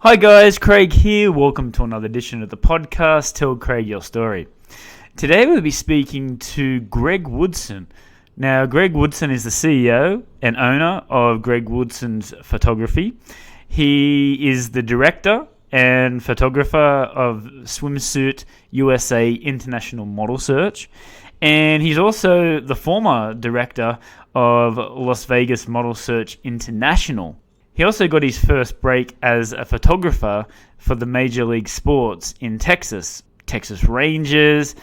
Hi guys, Craig here. Welcome to another edition of the podcast, Tell Craig Your Story. Today we'll be speaking to Greg Woodson. Now, Greg Woodson is the CEO and owner of Greg Woodson's Photography. He is the director and photographer of Swimsuit USA International Model Search. And he's also the former director of Las Vegas Model Search International. He also got his first break as a photographer for the Major League Sports in Texas Rangers,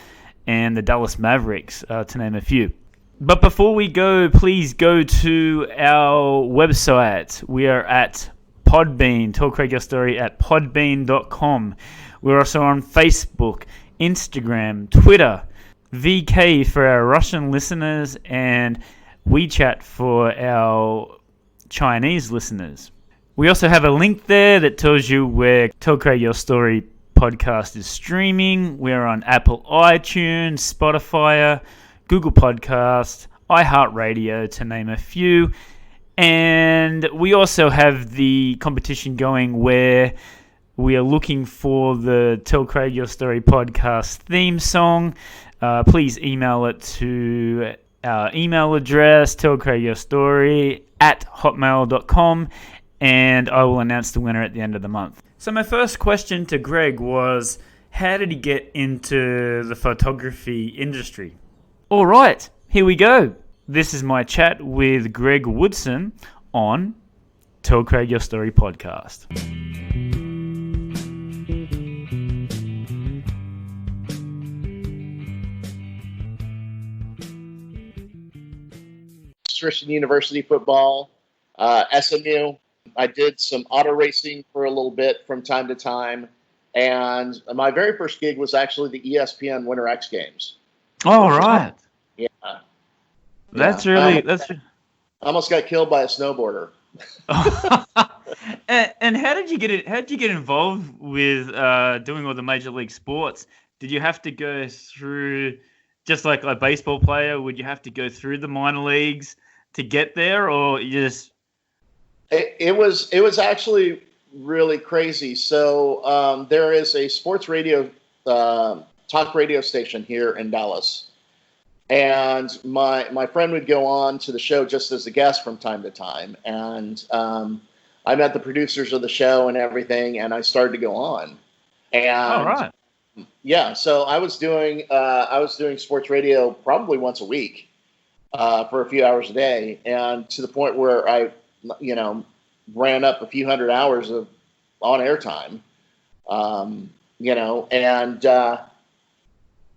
and the Dallas Mavericks, to name a few. But before we go, please go to our website. We are at Podbean. Tell Craig Your Story at podbean.com. We're also on Facebook, Instagram, Twitter, VK for our Russian listeners, and WeChat for our Chinese listeners. We also have a link there that tells you where Tell Craig Your Story podcast is streaming. We're on Apple iTunes, Spotify, Google Podcast, iHeartRadio, to name a few. And we also have the competition going where we are looking for the Tell Craig Your Story podcast theme song. Please email it to our email address, tellcraigyourstory@hotmail.com, and I will announce the winner at the end of the month. So my first question to Greg was, how did he get into the photography industry? All right, here we go. This is my chat with Greg Woodson on Tell Craig Your Story podcast. Christian University football, SMU. I did some auto racing for a little bit from time to time, and my very first gig was actually the ESPN Winter X Games. All right. Yeah. That's I almost got killed by a snowboarder. And how did you get it? How did you get involved with doing all the major league sports? Did you have to go through, just like a baseball player? Would you have to go through the minor leagues to get there, or you just? It was actually really crazy. So there is a sports radio talk radio station here in Dallas, and my friend would go on to the show just as a guest from time to time, and I met the producers of the show and everything, and I started to go on. And all right. Yeah, so I was doing sports radio probably once a week for a few hours a day, and to the point where I, ran up a few hundred hours of on-air time, and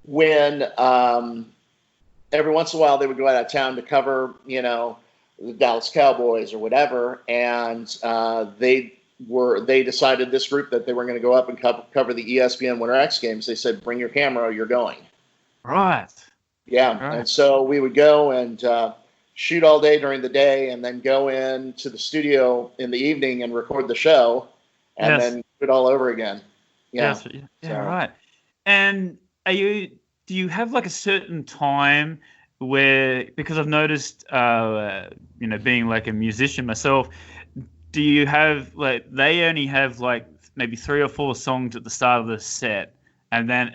when every once in a while they would go out of town to cover, the Dallas Cowboys or whatever, and they decided, this group, that they were going to go up and cover the ESPN Winter X Games. They said, bring your camera, you're going. Right. Yeah. Right. And so we would go and shoot all day during the day, and then go into the studio in the evening and record the show, and then do it all over again. Yeah. Yes. Yeah. So. Right. And do you have like a certain time where, because I've noticed, being like a musician myself, do you have, like, they only have like maybe 3 or 4 songs at the start of the set, and then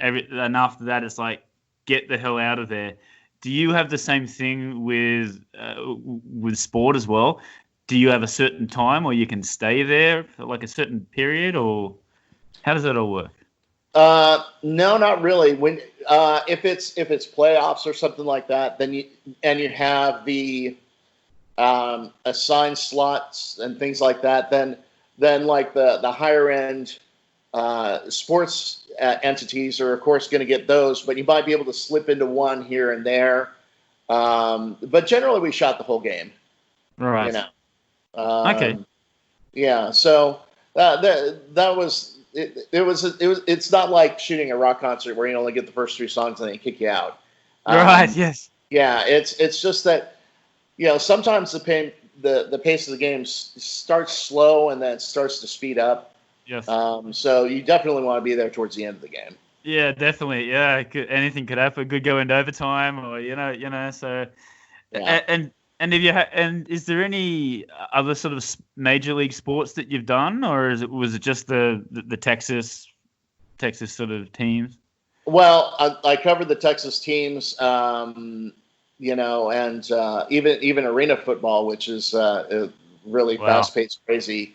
after that it's like, get the hell out of there? Do you have the same thing with sport as well? Do you have a certain time, or you can stay there for like a certain period, or how does that all work? No, not really. When if it's playoffs or something like that, then you have the assigned slots and things like that, then like the higher end sports entities are of course going to get those, but you might be able to slip into one here and there. But generally we shot the whole game. Right. Okay. Yeah. So that was it. It's not like shooting a rock concert where you only get the first 3 songs and they kick you out. Right. Yes. Yeah. It's just that, sometimes the pace of the game starts slow and then it starts to speed up. Yes. So you definitely want to be there towards the end of the game. Yeah, definitely. Yeah, anything could happen. Could go into overtime, or So, yeah. and And and is there any other sort of major league sports that you've done, or was it just the Texas sort of teams? Well, I covered the Texas teams, you know, and even arena football, which is really Wow. fast-paced, crazy.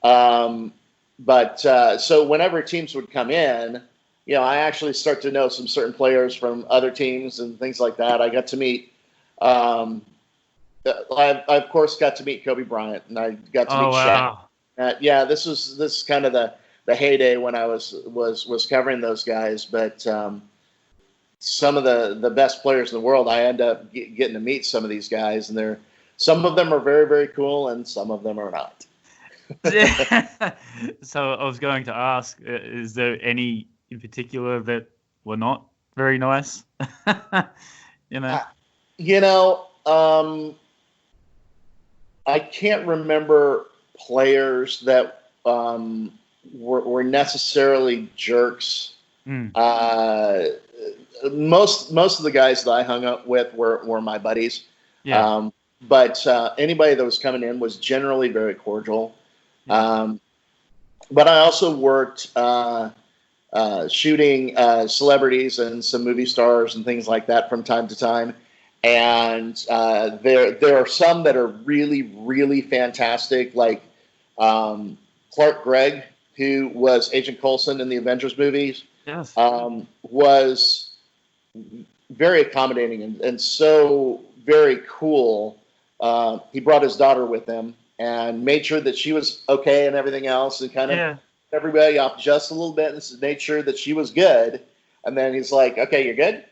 But so whenever teams would come in, you know, I actually start to know some certain players from other teams and things like that. I got to meet, I of course got to meet Kobe Bryant, and I got to Oh meet Shaq. wow. Yeah, this is kind of the heyday when I was covering those guys. But some of the best players in the world, I end up getting to meet some of these guys, and some of them are very, very cool, and some of them are not. So I was going to ask, is there any in particular that were not very nice? You know? You know, I can't remember players that were necessarily jerks. Mm. Most of the guys that I hung up with were my buddies. Yeah. But anybody that was coming in was generally very cordial. Yeah. But I also worked shooting celebrities and some movie stars and things like that from time to time. And there are some that are really, really fantastic, like Clark Gregg, who was Agent Coulson in the Avengers movies, Yes. was very accommodating and so very cool. He brought his daughter with him and made sure that she was okay and everything else, and kind of Yeah. everybody off just a little bit and made sure that she was good. And then he's like, "Okay, you're good?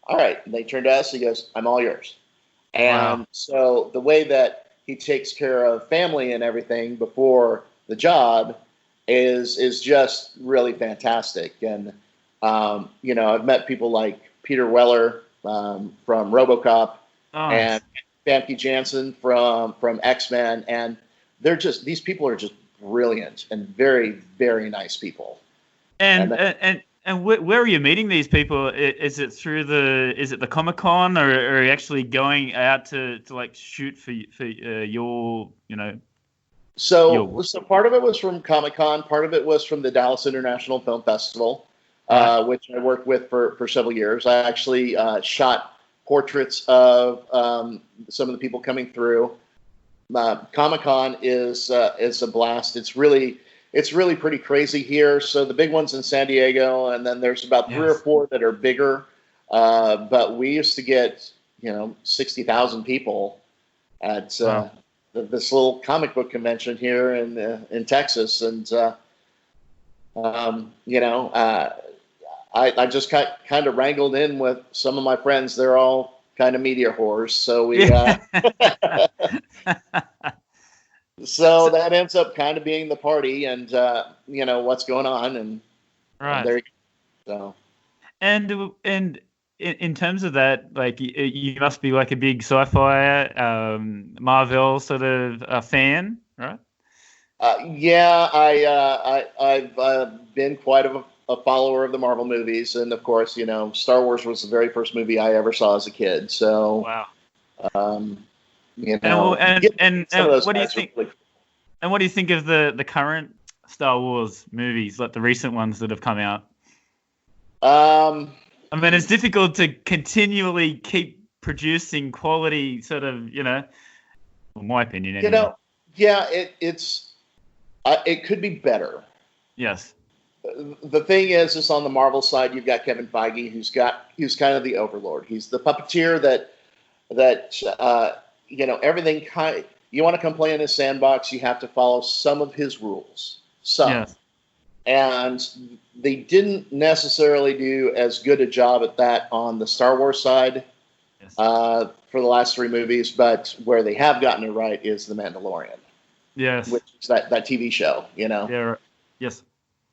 All right." And they turned to us. He goes, "I'm all yours." And Wow. so the way that he takes care of family and everything before the job is just really fantastic. And you know, I've met people like Peter Weller from RoboCop, Nice. and Famke Janssen from X-Men, and these people are just brilliant and very, very nice people. And And where are you meeting these people? Is it through the Comic Con, or are you actually going out to like shoot for your so part of it was from Comic-Con, part of it was from the Dallas International Film Festival, right? which I worked with for several years. I actually shot portraits of some of the people coming through. Comic-Con is a blast. It's really pretty crazy here. So the big one's in San Diego, and then there's about three or Yes. four that are bigger. But we used to get 60,000 people at Wow. this little comic book convention here in Texas, and I just kind of wrangled in with some of my friends. They're all kind of media whores, so we Yeah. so that ends up kind of being the party, and what's going on, and Right. there you go. So And in terms of that, like you must be like a big sci-fi Marvel sort of fan, right? yeah, I've been quite a follower of the Marvel movies, and of course, Star Wars was the very first movie I ever saw as a kid. So, Wow. um, And some of those what do you guys were think? really And what do you think of the current Star Wars movies, like the recent ones that have come out? cool. I mean, it's difficult to continually keep producing quality, sort of, well, my opinion, anyway. Yeah, it could be better. Yes. The thing is on the Marvel side, you've got Kevin Feige, who's kind of the overlord. He's the puppeteer that everything kind. You want to come play in his sandbox, you have to follow some of his rules. Yes. And they didn't necessarily do as good a job at that on the Star Wars side Yes. for the last three movies. But where they have gotten it right is The Mandalorian, Yes. which is that TV show. Yeah. Yes.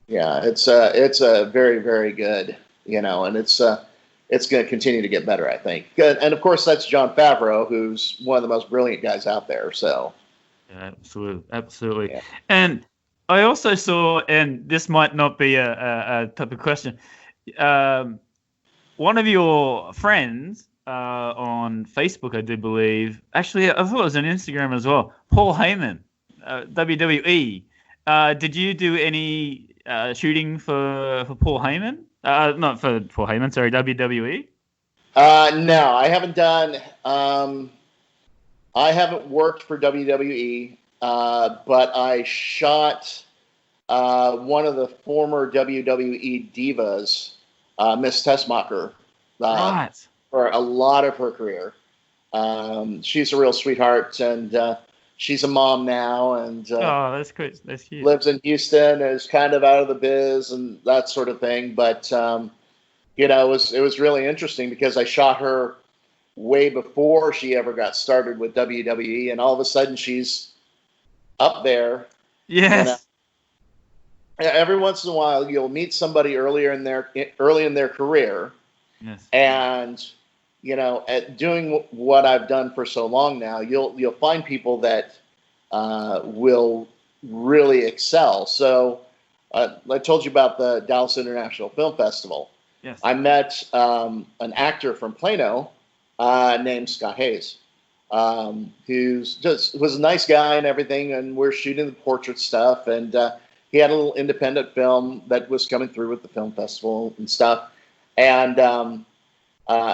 Yeah, it's a very, very good, and it's going to continue to get better, I think. Good. And of course, that's Jon Favreau, who's one of the most brilliant guys out there. So Yeah, absolutely. yeah. And I also saw, and this might not be a type of question. One of your friends on Facebook, I do believe. Actually, I thought it was on Instagram as well. Paul Heyman, WWE. Did you do any shooting for Paul Heyman? Not for Paul Heyman, sorry, WWE. No, I haven't done. I haven't worked for WWE, but I shot one of the former WWE divas, Miss Tessmacher, Right. for a lot of her career. She's a real sweetheart, and she's a mom now, and Oh, that's good. That's cute. lives in Houston, is kind of out of the biz and that sort of thing. But it was really interesting because I shot her way before she ever got started with WWE, and all of a sudden she's up there. Yes. Every once in a while, you'll meet somebody early in their career, Yes. and at doing what I've done for so long now, you'll find people that will really excel. So I told you about the Dallas International Film Festival. Yes. I met an actor from Plano named Scott Hayes, who's was a nice guy and everything, and we're shooting the portrait stuff, and he had a little independent film that was coming through with the film festival and stuff, and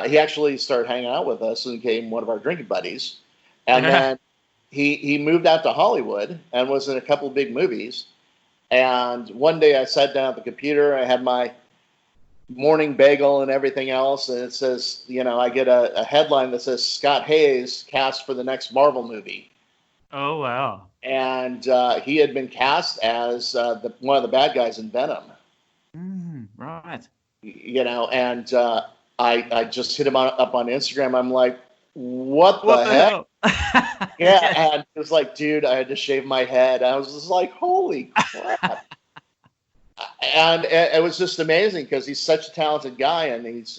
he actually started hanging out with us and became one of our drinking buddies, and then he moved out to Hollywood and was in a couple of big movies, and one day I sat down at the computer, I had my morning bagel and everything else, and it says, I get a headline that says Scott Hayes cast for the next Marvel movie. Oh, wow. And he had been cast as one of the bad guys in Venom. Right. And I just hit him up on Instagram. I'm like, what the heck? Hell? Yeah, and it was like, dude, I had to shave my head. I was just like, holy crap. And it was just amazing because he's such a talented guy, and he's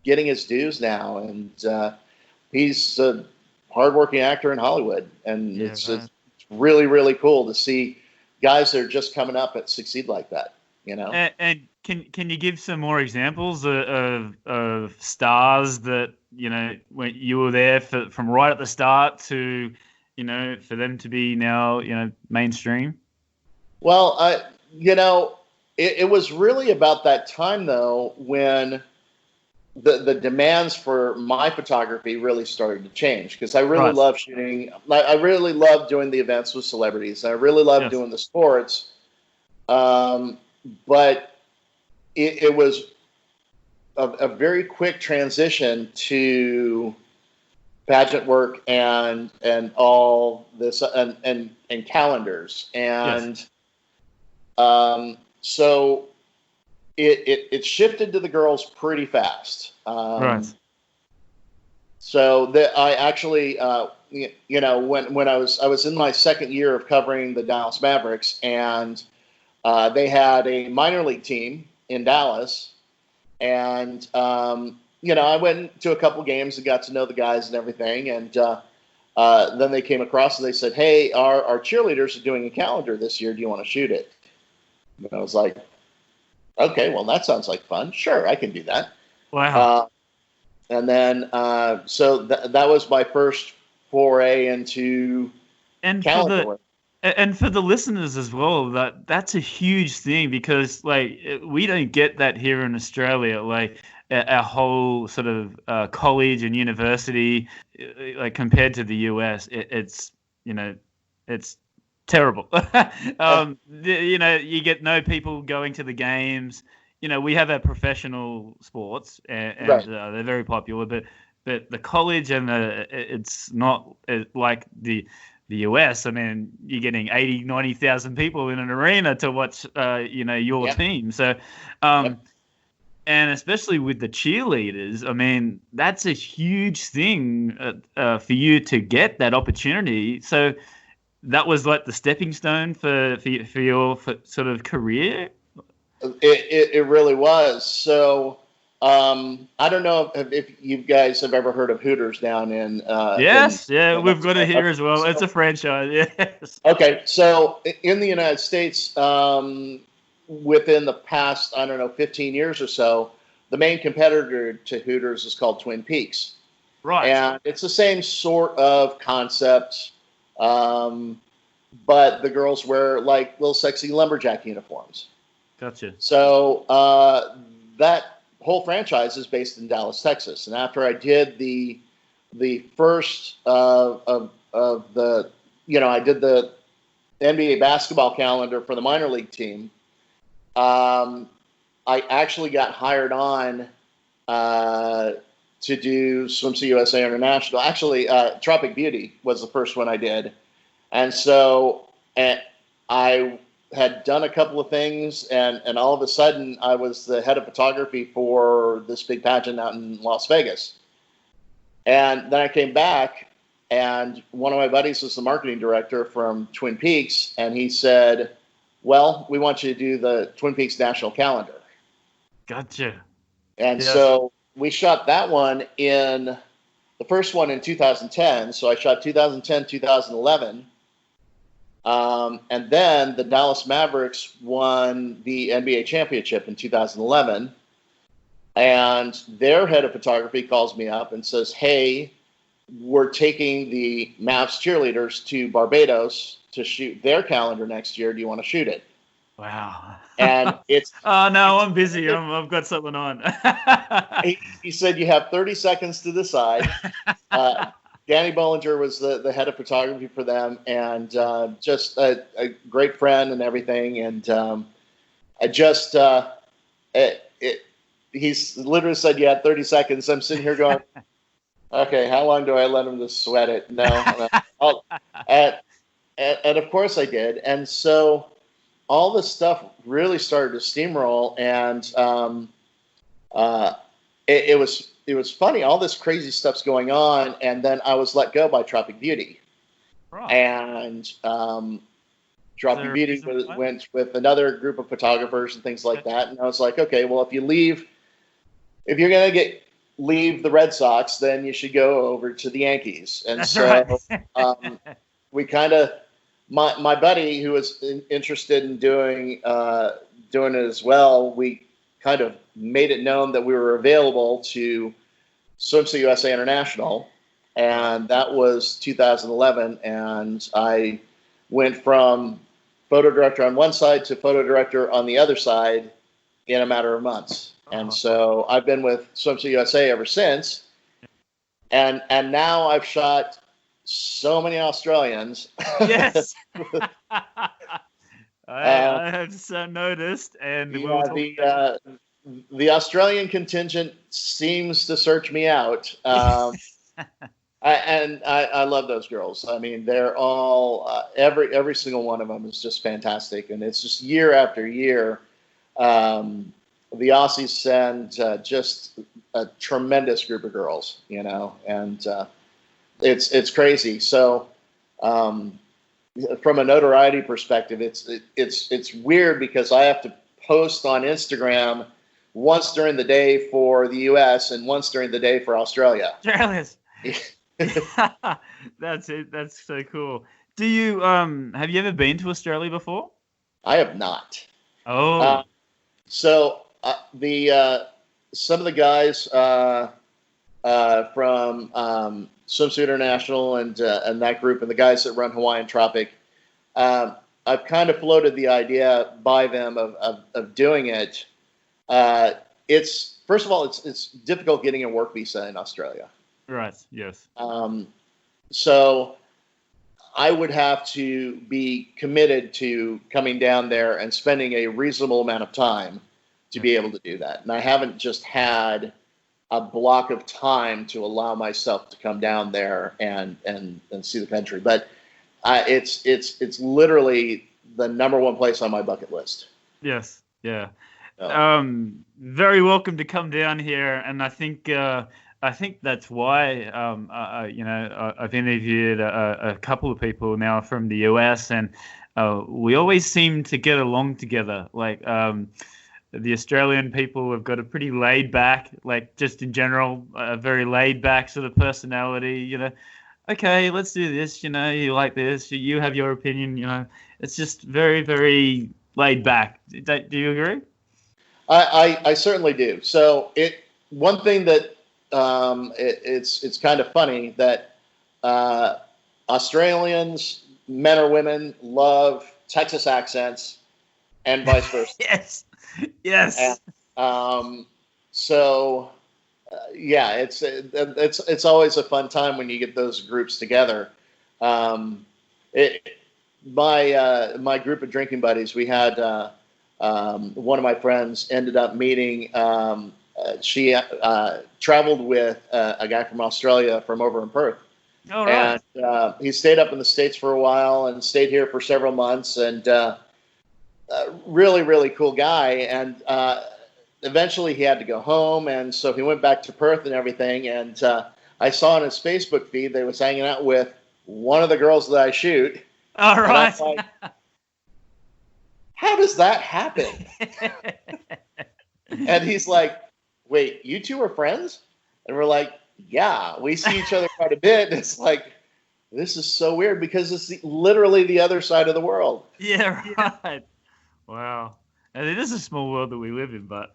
getting his dues now, and he's a hardworking actor in Hollywood, and it's really, really cool to see guys that are just coming up and succeed like that. And can you give some more examples of stars that when you were there from right at the start to for them to be now mainstream? Well, it was really about that time, though, when the demands for my photography really started to change, because I really love shooting. I really love doing the events with celebrities. I really love doing the sports. But it was a very quick transition to pageant work and all this and calendars, and so it shifted to the girls pretty fast. Right. So that I actually, when I was in my second year of covering the Dallas Mavericks, and they had a minor league team in Dallas, and I went to a couple games and got to know the guys and everything, and then they came across and they said, "Hey, our cheerleaders are doing a calendar this year. Do you want to shoot it?" And I was like, "Okay, well, that sounds like fun. Sure, I can do that." Wow. And then so that was my first foray into calendar work. And for the listeners as well, that's a huge thing, because we don't get that here in Australia. Our whole sort of college and university, compared to the US, it's terrible. You get no people going to the games. We have our professional sports, and they're very popular, but the college and it's not like the US. I mean, you're getting 80, 90,000 people in an arena to watch, your team. So, and especially with the cheerleaders, I mean, that's a huge thing for you to get that opportunity. So that was like the stepping stone for your sort of career. It really was. So I don't know if you guys have ever heard of Hooters down in. Yes, we've got it here as well. It's a franchise. Yes. Okay, so in the United States, within the past, 15 years or so, the main competitor to Hooters is called Twin Peaks. Right. And it's the same sort of concept, but the girls wear like little sexy lumberjack uniforms. Gotcha. So that whole franchise is based in Dallas, Texas. And after I did the first of the, I did the NBA basketball calendar for the minor league team. I actually got hired on to do Swimsuit USA International. Actually, Tropic Beauty was the first one I did. And so I had done a couple of things, and all of a sudden I was the head of photography for this big pageant out in Las Vegas. And then I came back, and one of my buddies was the marketing director from Twin Peaks, and he said, well, we want you to do the Twin Peaks National Calendar. Gotcha. And so we shot that one the first one in 2010. So I shot 2010, 2011. And then the Dallas Mavericks won the NBA championship in 2011. And their head of photography calls me up and says, hey, we're taking the Mavs cheerleaders to Barbados to shoot their calendar next year. Do you want to shoot it? Wow. And it's oh no, I'm busy. I've got something on. he said you have 30 seconds to decide. Danny Bollinger was the head of photography for them, and just a great friend and everything. And he's literally said you had 30 seconds. I'm sitting here going, okay, how long do I let him just sweat it? No. And of course I did. And so all this stuff really started to steamroll, and it was funny. All this crazy stuff's going on, and then I was let go by Tropic Beauty. Right. And Tropic Beauty went with another group of photographers and things like that. And I was like, okay, well, if you're going to leave the Red Sox, then you should go over to the Yankees. And we kind of, my buddy who was interested in doing it as well, we kind of made it known that we were available to Swimsuit USA International, and that was 2011. And I went from photo director on one side to photo director on the other side in a matter of months. And so I've been with Swimsuit USA ever since. And now I've shot so many Australians. Yes. I have noticed. And the Australian contingent seems to search me out. I love those girls. I mean, they're all, every single one of them is just fantastic. And it's just year after year. The Aussies send just a tremendous group of girls, and it's crazy. So from a notoriety perspective, it's weird because I have to post on Instagram once during the day for the U.S. and once during the day for Australia. That's it. That's so cool. Do you have you ever been to Australia before? I have not. Oh. So some of the guys from Swimsuit International and that group, and the guys that run Hawaiian Tropic, I've kind of floated the idea by them of doing it. It's first of all, it's difficult getting a work visa in Australia. Right. Yes. So I would have to be committed to coming down there and spending a reasonable amount of time to be able to do that. And I haven't just had a block of time to allow myself to come down there and see the country. But it's literally the number one place on my bucket list. Yes. Yeah. Very welcome to come down here. And I think that's why, I've interviewed a couple of people now from the US, and we always seem to get along together. Like, the Australian people have got a pretty laid back, like just in general, a very laid back sort of personality, okay, let's do this, you like this, you have your opinion, it's just very, very laid back. Do you agree? I certainly do. So one thing that it's kind of funny that Australians, men or women, love Texas accents, and vice versa. Yes. Yes. And, so yeah, it's always a fun time when you get those groups together. Um, it, my group of drinking buddies, we had one of my friends ended up meeting. She traveled with a guy from Australia from over in Perth. All right. And he stayed up in the States for a while and stayed here for several months. And really, really cool guy. And eventually he had to go home. And so he went back to Perth and everything. And I saw on his Facebook feed they was hanging out with one of the girls that I shoot. All right. And I'm like, how does that happen? And he's like, wait, you two are friends? And we're like, yeah, we see each other quite a bit. And it's like, this is so weird because it's literally the other side of the world. Yeah, right. Wow. And it is a small world that we live in, but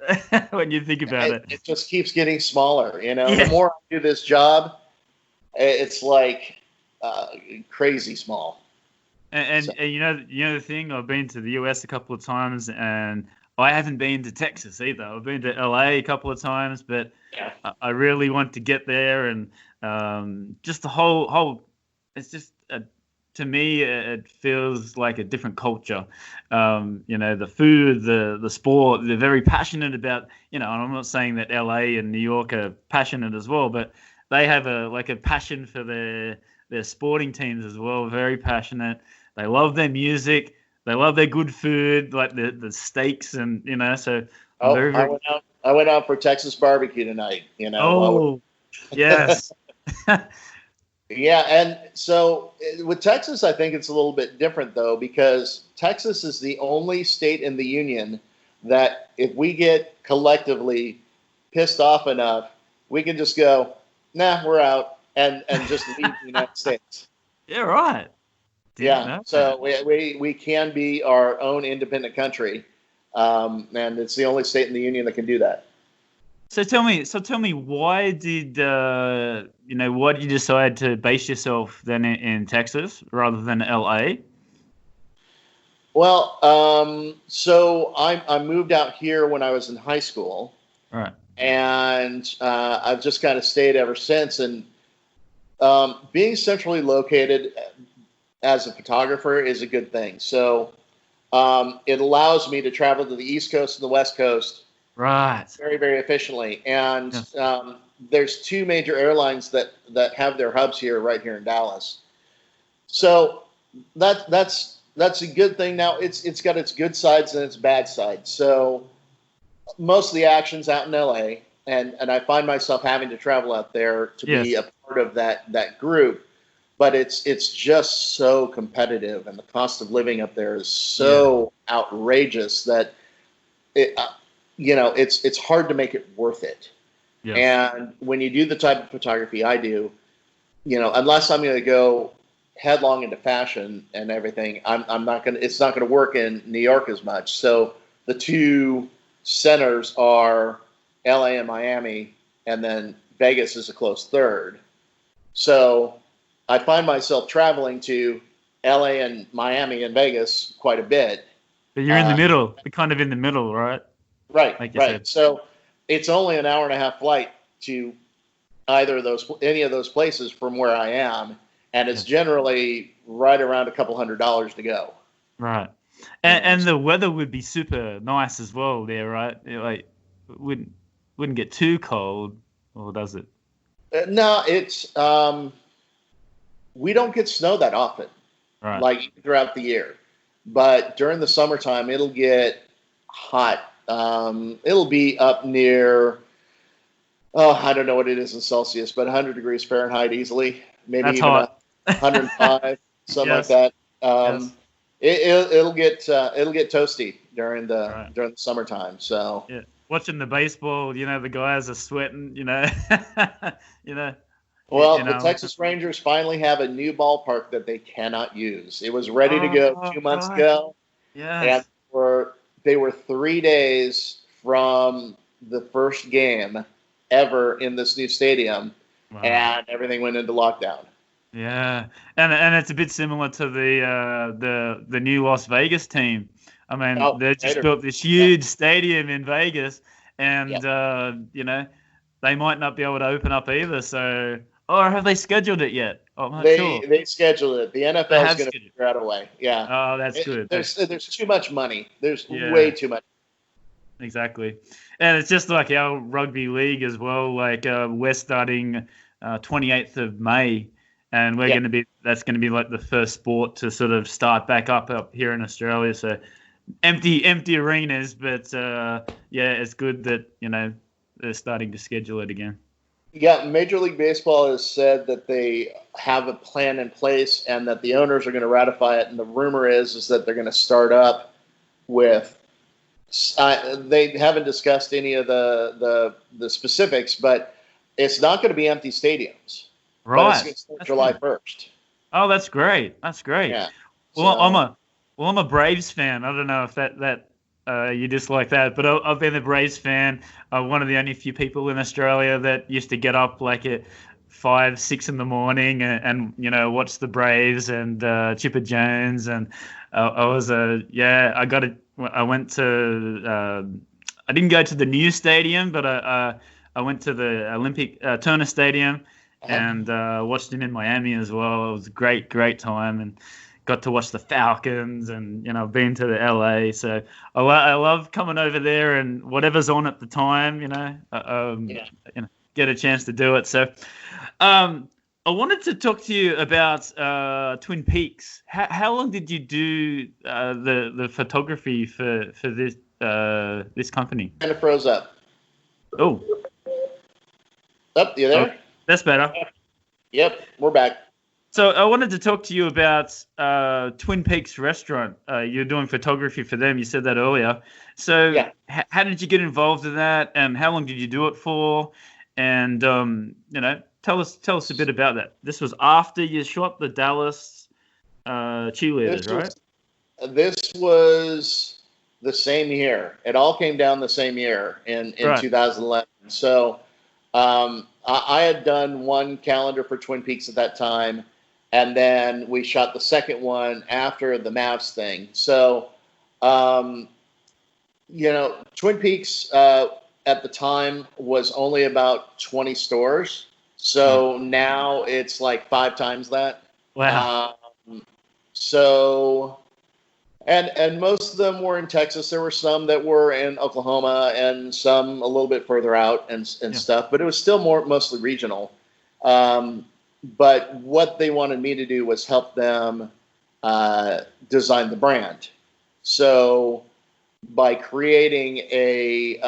when you think about it. It just keeps getting smaller. You know, Yeah. The more I do this job, it's like crazy small. And you know the thing, I've been to the US a couple of times, and I haven't been to Texas either. I've been to LA a couple of times, but Yeah. I really want to get there, and just the whole. It's just to me, it feels like a different culture. The food, the sport. They're very passionate about. And I'm not saying that LA and New York are passionate as well, but they have a passion for their sporting teams as well. Very passionate. They love their music. They love their good food, like the steaks, and so. I went out for Texas barbecue tonight. Oh, yes. Yeah, and so with Texas, I think it's a little bit different though, because Texas is the only state in the union that if we get collectively pissed off enough, we can just go, nah, we're out, and just leave the United States. Yeah, right. So we can be our own independent country, and it's the only state in the union that can do that. So tell me, why did you decide to base yourself then in Texas rather than LA? Well, so I moved out here when I was in high school, right, and I've just kind of stayed ever since. And being centrally located as a photographer is a good thing. So it allows me to travel to the East Coast and the West Coast. Right. Very, very efficiently. And yes. There's two major airlines that have their hubs right here in Dallas. So that's a good thing. Now it's got its good sides and its bad sides. So most of the action's out in LA, and I find myself having to travel out there to be a part of that group. But it's just so competitive, and the cost of living up there is so outrageous that it's hard to make it worth it. Yeah. And when you do the type of photography I do, unless I'm going to go headlong into fashion and everything, I'm not going to. It's not going to work in New York as much. So the two centers are LA and Miami, and then Vegas is a close third. So I find myself traveling to LA and Miami and Vegas quite a bit. But you're in the middle. You're kind of in the middle, right? Right, like you right. Said. So it's only an hour and a half flight to any of those places from where I am, and it's generally right around $200 to go. Right, and the weather would be super nice as well there, right? Like, wouldn't get too cold, or does it? No, it's we don't get snow that often, right? Like throughout the year, but during the summertime it'll get hot. It'll be up near, I don't know what it is in Celsius, but 100 degrees Fahrenheit easily, maybe That's even hot. 105, something like that. It'll get toasty during the summertime. So watching the baseball, the guys are sweating, Well, the Texas Rangers finally have a new ballpark that they cannot use. It was ready to go 2 months ago. Yeah. And they were 3 days from the first game ever in this new stadium, Wow. and everything went into lockdown. Yeah, and it's a bit similar to the new Las Vegas team. I mean, they just later. built this huge stadium in Vegas, and Yep. they might not be able to open up either. So, or have they scheduled it yet? I'm not sure. They scheduled it. The They NFL is have going to scheduled. figure out a way. Yeah. Oh, that's good. There's too much money. There's way Yeah, too much. exactly. And it's just like our rugby league as well. Like we're starting 28th of May, and Yeah. that's going to be like the first sport to sort of start back up here in Australia. So empty arenas, but yeah, it's good that they're starting to schedule it again. Yeah, Major League Baseball has said that they have a plan in place and that the owners are going to ratify it. And the rumor is that they're going to start up with. They haven't discussed any of the specifics, but it's not going to be empty stadiums. But it's Right. going to start That's July good. 1st. Oh, that's great. That's great. Yeah. Well, So, I'm a Braves fan. I don't know if that you dislike that, but I've been a Braves fan. One of the only few people in Australia that used to get up like at 5, 6 in the morning and watch the Braves and Chipper Jones, and I was I went to I didn't go to the new stadium, but I went to the Olympic Turner Stadium and watched him in Miami as well. It was a great time, and got to watch the Falcons, and I've been to the LA, so I love coming over there and whatever's on at the time, get a chance to do it. So I wanted to talk to you about Twin Peaks. How long did you do the photography for this company? kind of froze up. Oh, You there? that's better. Yep, we're back. So I wanted to talk to you about Twin Peaks Restaurant. You're doing photography for them. You said that earlier. So Yeah. how did you get involved in that, and how long did you do it for? And tell us a bit about that. This was after you shot the Dallas cheerleaders, right? This was the same year. It all came down the same year in Right. 2011. So I had done one calendar for Twin Peaks at that time, and then we shot the second one after the Mavs thing. So, Twin Peaks at the time was only about 20 stores. So now it's like 5 times that. Wow. And most of them were in Texas. There were some that were in Oklahoma and some a little bit further out and stuff. But it was still mostly regional. But what they wanted me to do was help them design the brand. So by creating the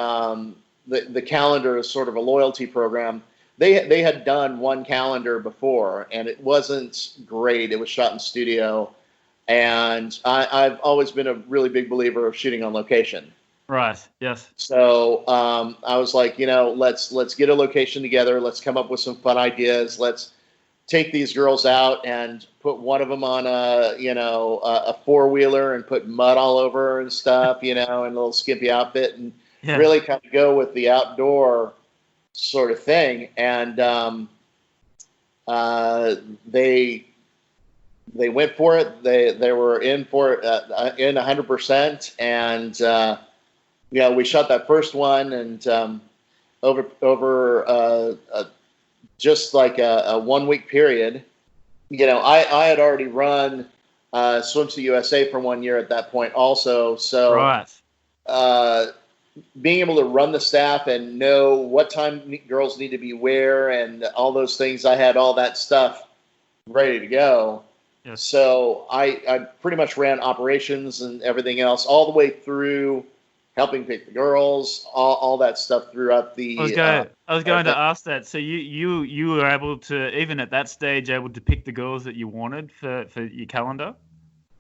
calendar as sort of a loyalty program, they had done one calendar before, and it wasn't great. It was shot in studio. And I've always been a really big believer of shooting on location. Right. Yes. So I was like, let's get a location together. Let's come up with some fun ideas. Let's take these girls out and put one of them on a 4-wheeler and put mud all over her and stuff, in a little skimpy outfit, and really kind of go with the outdoor sort of thing. And they went for it. They were in for it, in 100%. And we shot that first one, and over just like a 1 week period. I had already run Swimsuit USA for 1 year at that point also. So Right. being able to run the staff and know what time girls need to be where and all those things, I had all that stuff ready to go. Yes. So I pretty much ran operations and everything else all the way through helping pick the girls, all that stuff throughout the. I was going to ask that. So you were able to, even at that stage, able to pick the girls that you wanted for your calendar?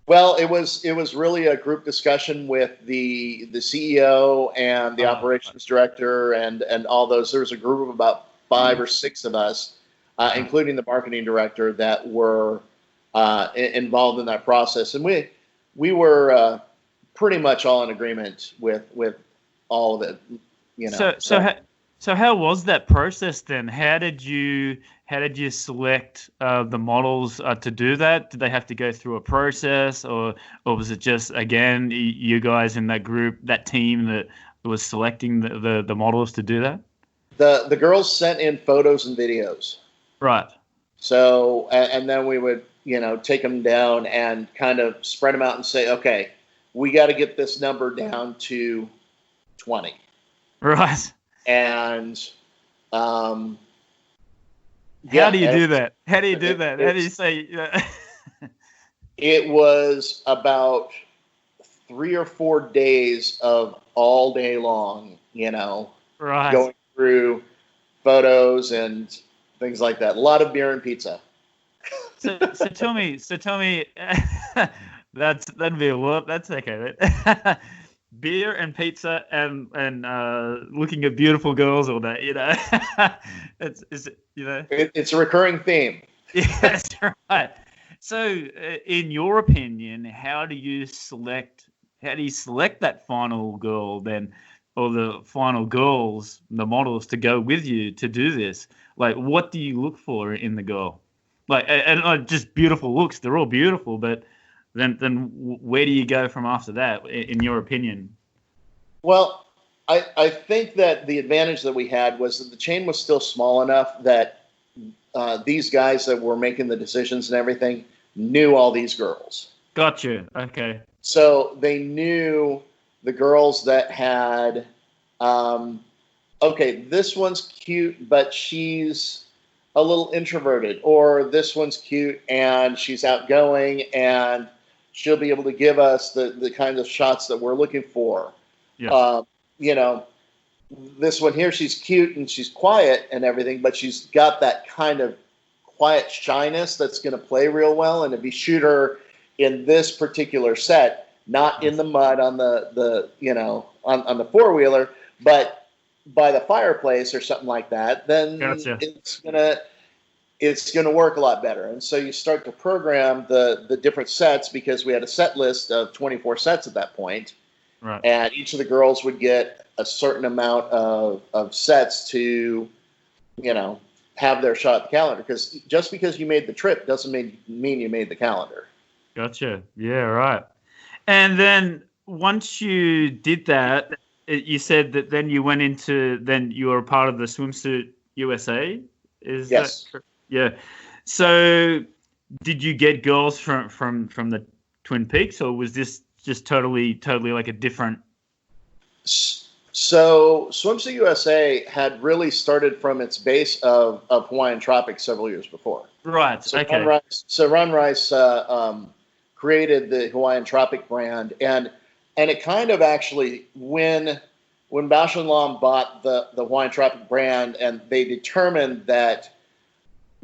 Well, it was really a group discussion with the CEO and the operations director and all those. There was a group of about 5 or 6 of us, including the marketing director, that were involved in that process. And we were pretty much all in agreement with all of it. So how was that process then? How did you select the models to do that? Did they have to go through a process, or was it just again you guys in that group, that team that was selecting the models to do that? The girls sent in photos and videos. Right. So and then we would take them down and kind of spread them out and say, okay, we got to get this number down to 20. Right. And how do you do that? How do you do that? How do you say? It was about 3 or 4 days of all day long, right, going through photos and things like that. A lot of beer and pizza. So tell me, that'd be a lot. That's okay. Beer and pizza and looking at beautiful girls all day, it's a recurring theme. Yes, right. So in your opinion, how do you select that final girl then, or the final girls, the models to go with you to do this? Like, what do you look for in the girl? Like, and not just beautiful looks, they're all beautiful, but then where do you go from after that, in your opinion? Well, I think that the advantage that we had was that the chain was still small enough that these guys that were making the decisions and everything knew all these girls. Gotcha. Okay. So they knew the girls that had, okay, this one's cute, but she's a little introverted, or this one's cute and she's outgoing and she'll be able to give us the kinds of shots that we're looking for. Yeah. This one here, she's cute and she's quiet and everything, but she's got that kind of quiet shyness that's going to play real well. And if you shoot her in this particular set, not in the mud on the on the four-wheeler, but by the fireplace or something like that, then Gotcha. it's gonna work a lot better. And so you start to program the different sets, because we had a set list of 24 sets at that point. Right. And each of the girls would get a certain amount of sets to, have their shot at the calendar. Because just because you made the trip doesn't mean you made the calendar. Gotcha. Yeah, right. And then once you did that, you said that then you you were a part of the Swimsuit USA? Yes. That correct? Yeah. So did you get girls from the Twin Peaks, or was this just totally like a different? So Swimsuit USA had really started from its base of Hawaiian Tropics several years before. Right. So okay. Ron Rice created the Hawaiian Tropic brand, and it kind of actually, when Bausch & Lomb bought the Hawaiian Tropic brand, and they determined that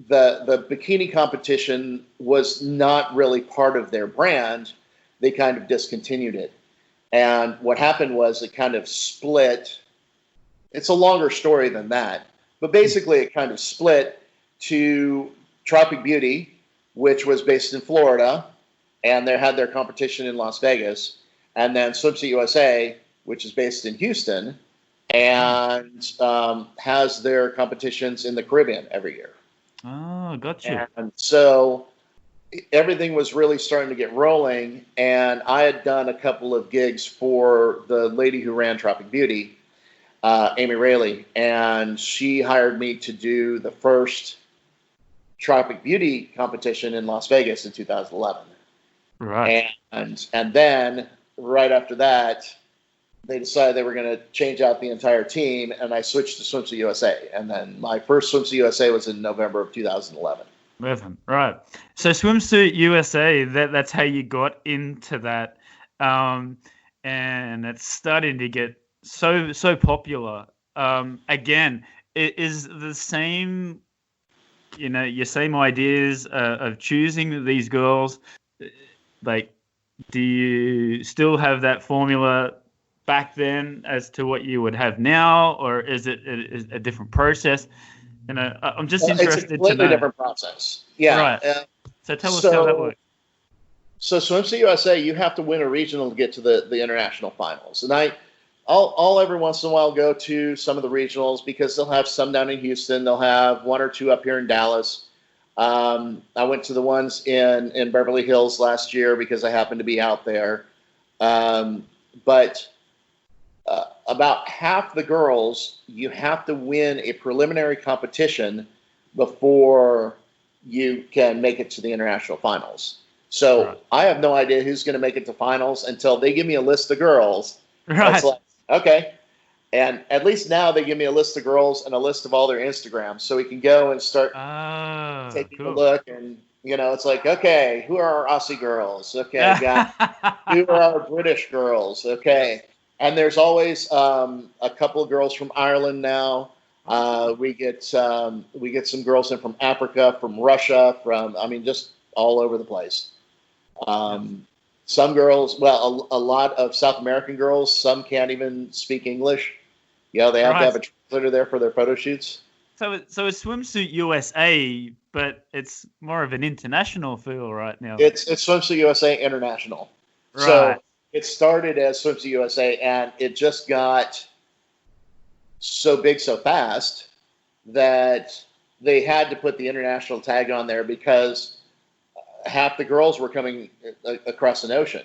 the bikini competition was not really part of their brand, they kind of discontinued it. And what happened was it kind of split. It's a longer story than that, but basically it kind of split to Tropic Beauty, which was based in Florida, and they had their competition in Las Vegas, and then Swimsuit USA, which is based in Houston, and has their competitions in the Caribbean every year. Oh, gotcha. And so everything was really starting to get rolling, and I had done a couple of gigs for the lady who ran Tropic Beauty, Amy Rayleigh, and she hired me to do the first Tropic Beauty competition in Las Vegas in 2011. Right. And then right after that, they decided they were going to change out the entire team, and I switched to Swimsuit USA. And then my first Swimsuit USA was in November of 2011. Right. So Swimsuit USA, that's how you got into that, and it's starting to get so popular. Again, it is the same, your same ideas of choosing these girls. Like, do you still have that formula back then as to what you would have now, or is it a different process? I'm just interested it's a completely to know. different process. Yeah. Right. So tell us how that works. So Swimsuit USA, you have to win a regional to get to the international finals. And I'll every once in a while go to some of the regionals because they'll have some down in Houston. They'll have one or two up here in Dallas. I went to the ones in Beverly Hills last year because I happened to be out there. But about half the girls, you have to win a preliminary competition before you can make it to the international finals. So Right. I have no idea who's going to make it to finals until they give me a list of girls. Right. It's like, okay. And at least now they give me a list of girls and a list of all their Instagrams, so we can go and start taking a Cool. look. And it's like, okay, who are our Aussie girls? Okay, got who are our British girls? Okay, and there's always a couple of girls from Ireland now. We get some girls in from Africa, from Russia, just all over the place. Some girls, well, a lot of South American girls, some can't even speak English. They have to have a translator there for their photo shoots. So it's Swimsuit USA, but it's more of an international feel right now. It's Swimsuit USA International. Right. So it started as Swimsuit USA, and it just got so big so fast that they had to put the international tag on there because half the girls were coming across an ocean.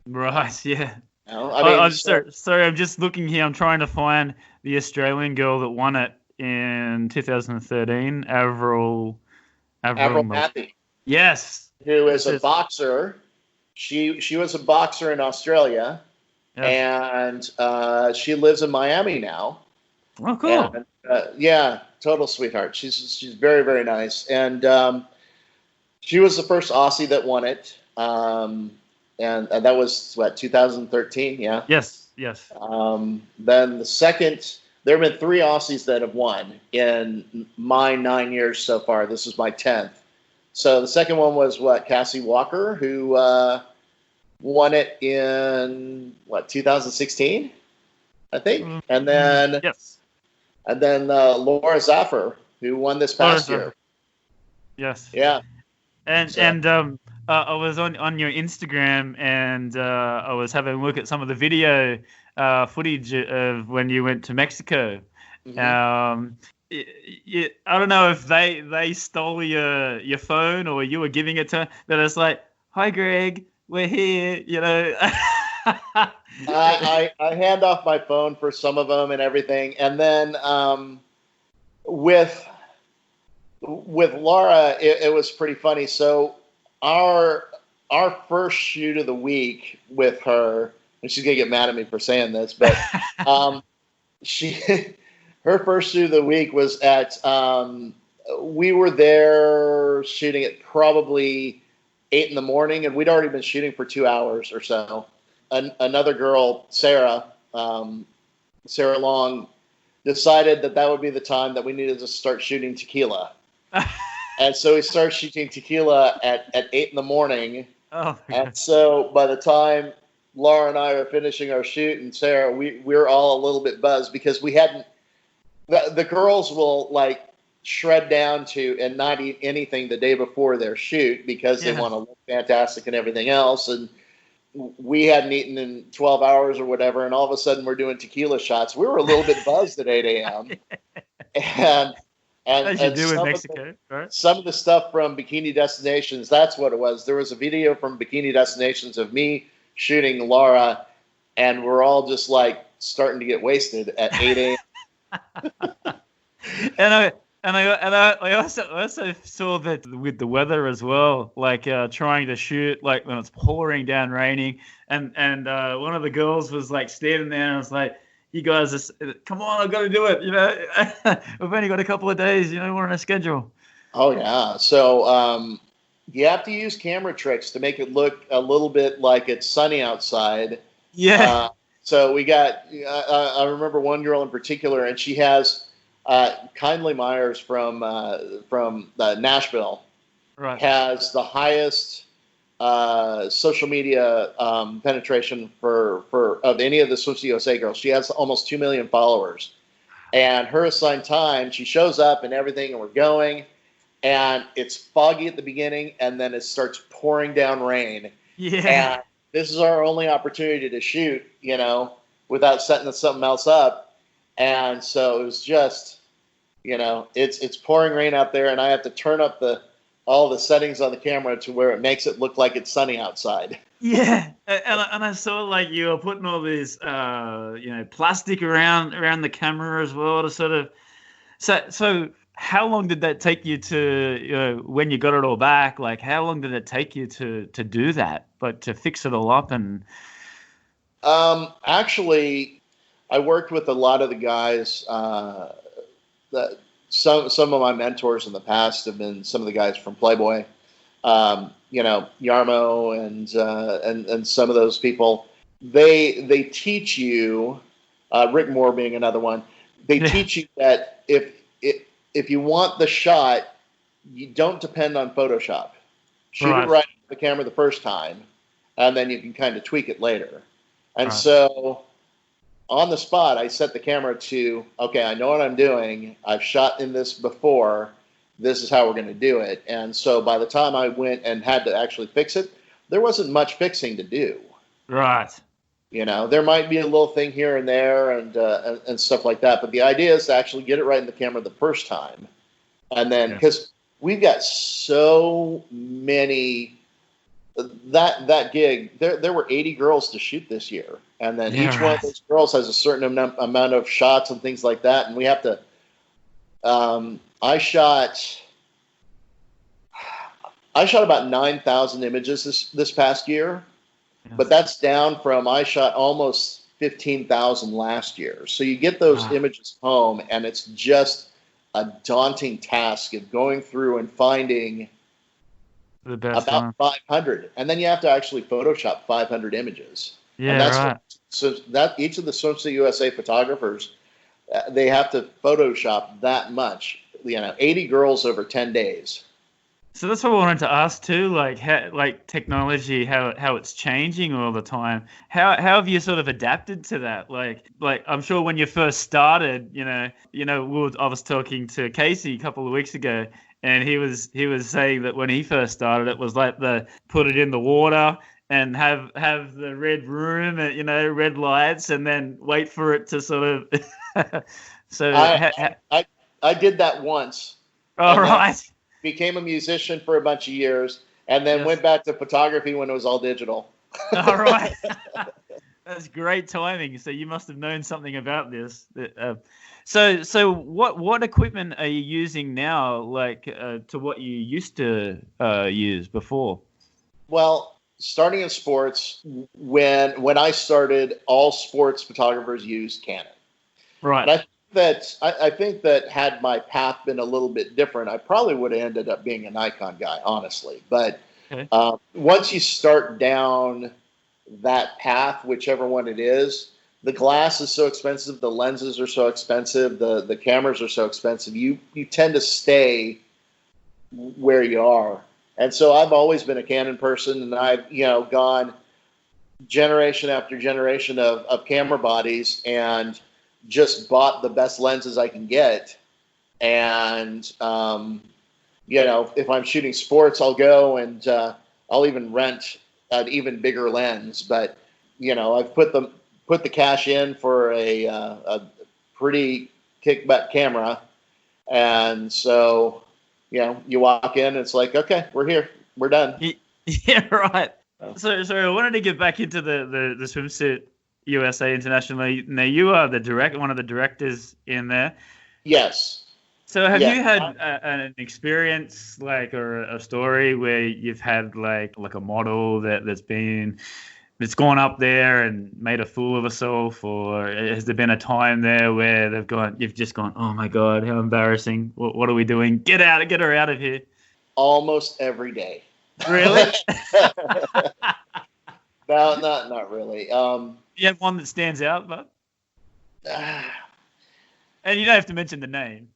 Right, yeah. I'm sorry, I'm just looking here. I'm trying to find the Australian girl that won it in 2013, Avril Matthew. Yes. Who is a boxer. She was a boxer in Australia, and she lives in Miami now. Oh, cool. And, total sweetheart. She's very, very nice. And she was the first Aussie that won it. And that was, 2013? Yeah. Yes. Then the second, there have been 3 Aussies that have won in my 9 years so far. This is my 10th. So the second one was Cassie Walker, who won it in 2016, I think. And then Laura Zaffer, who won this past year. Yes. Yeah. And I was on your Instagram, and I was having a look at some of the video footage of when you went to Mexico. Mm-hmm. I don't know if they stole your phone or you were giving it to them, but it's like, "Hi, Greg, we're here," I hand off my phone for some of them and everything, and then with Laura, it was pretty funny. So our first shoot of the week with her, and she's gonna get mad at me for saying this, but her first shoot of the week was at we were there shooting at probably 8 a.m, and we'd already been shooting for 2 hours or so. Another girl, Sarah Long, decided that would be the time that we needed to start shooting tequila. And so we started shooting tequila at 8 a.m. Oh, and so by the time Laura and I were finishing our shoot, and Sarah, we were all a little bit buzzed because we hadn't. The girls will shred down to and not eat anything the day before their shoot because they want to look fantastic and everything else. And we hadn't eaten in 12 hours or whatever, and all of a sudden we're doing tequila shots. We were a little bit buzzed at 8 a.m. And as you do in Mexico, right? Some of the stuff from Bikini Destinations, that's what it was. There was a video from Bikini Destinations of me shooting Laura, and we're all just starting to get wasted at 8 a.m. And I also saw that with the weather as well, trying to shoot when it's pouring down, raining, and one of the girls was standing there, and I was like, "You guys, come on, I've got to do it." We've only got a couple of days. We're on a schedule. Oh yeah, so you have to use camera tricks to make it look a little bit like it's sunny outside. Yeah. So we got. I remember one girl in particular, and she has Kindly Myers from Nashville. Right. Has the highest social media penetration for of any of the Swimsuit USA girls. She has almost 2 million followers, and her assigned time, she shows up and everything, and we're going, and it's foggy at the beginning, and then it starts pouring down rain. Yeah. And this is our only opportunity to shoot, without setting something else up. And so it was just, it's pouring rain out there, and I have to turn up all the settings on the camera to where it makes it look like it's sunny outside. Yeah, and I saw like you were putting all this, plastic around the camera as well to sort of. So how long did that take you to, when you got it all back? Like, how long did it take you to do that, but to fix it all up and? Actually, I worked with a lot of the guys. That some of my mentors in the past have been some of the guys from Playboy. Yarmo and some of those people. They teach you, Rick Moore being another one. They teach you that if you want the shot, you don't depend on Photoshop. Shoot it right on the camera the first time, and then you can kind of tweak it later. And so on the spot, I set the camera to, okay, I know what I'm doing. I've shot in this before. This is how we're going to do it. And so by the time I went and had to actually fix it, there wasn't much fixing to do. Right. There might be a little thing here and there and stuff like that. But the idea is to actually get it right in the camera the first time. And then, because we've got so many, that gig, there were 80 girls to shoot this year. And then each one of those girls has a certain amount of shots and things like that. And we have to, I shot about 9,000 images this past year, but that's down from I shot almost 15,000 last year. So you get those images home, and it's just a daunting task of going through and finding the best about 500, and then you have to actually Photoshop 500 images. Yeah, and that's right. So that each of the Swimsuit USA photographers, they have to Photoshop that much. 80 girls over 10 days. So that's what I wanted to ask too, like technology, how it's changing all the time. How have you sort of adapted to that? Like I'm sure when you first started, I was talking to Casey a couple of weeks ago, and he was saying that when he first started, it was like put it in the water and have the red room, red lights, and then wait for it to sort of. So I did that once. All right. Became a musician for a bunch of years, and then went back to photography when it was all digital. All right. That's great timing. So you must have known something about this. So what equipment are you using now, like to what you used to use before? Well, starting in sports, when I started, all sports photographers used Canon. Right. But I think that had my path been a little bit different, I probably would have ended up being a Nikon guy, honestly. But once you start down that path, whichever one it is, the glass is so expensive, the lenses are so expensive, the cameras are so expensive. You tend to stay where you are. And so I've always been a Canon person, and I've gone generation after generation of camera bodies and just bought the best lenses I can get. And if I'm shooting sports, I'll go and I'll even rent an even bigger lens. But I've put the cash in for a pretty kick-butt camera, and so you walk in and it's like, okay, we're here, we're done. Yeah, right. So I wanted to get back into the Swimsuit USA International. Now you are one of the directors in there. Yes. So have you had an experience or a story where you've had like a model that's gone up there and made a fool of herself, or has there been a time there where you've just gone, oh my God, how embarrassing, what are we doing? Get her out of here. Almost every day. Really? No, not really. You have one that stands out, but and you don't have to mention the name.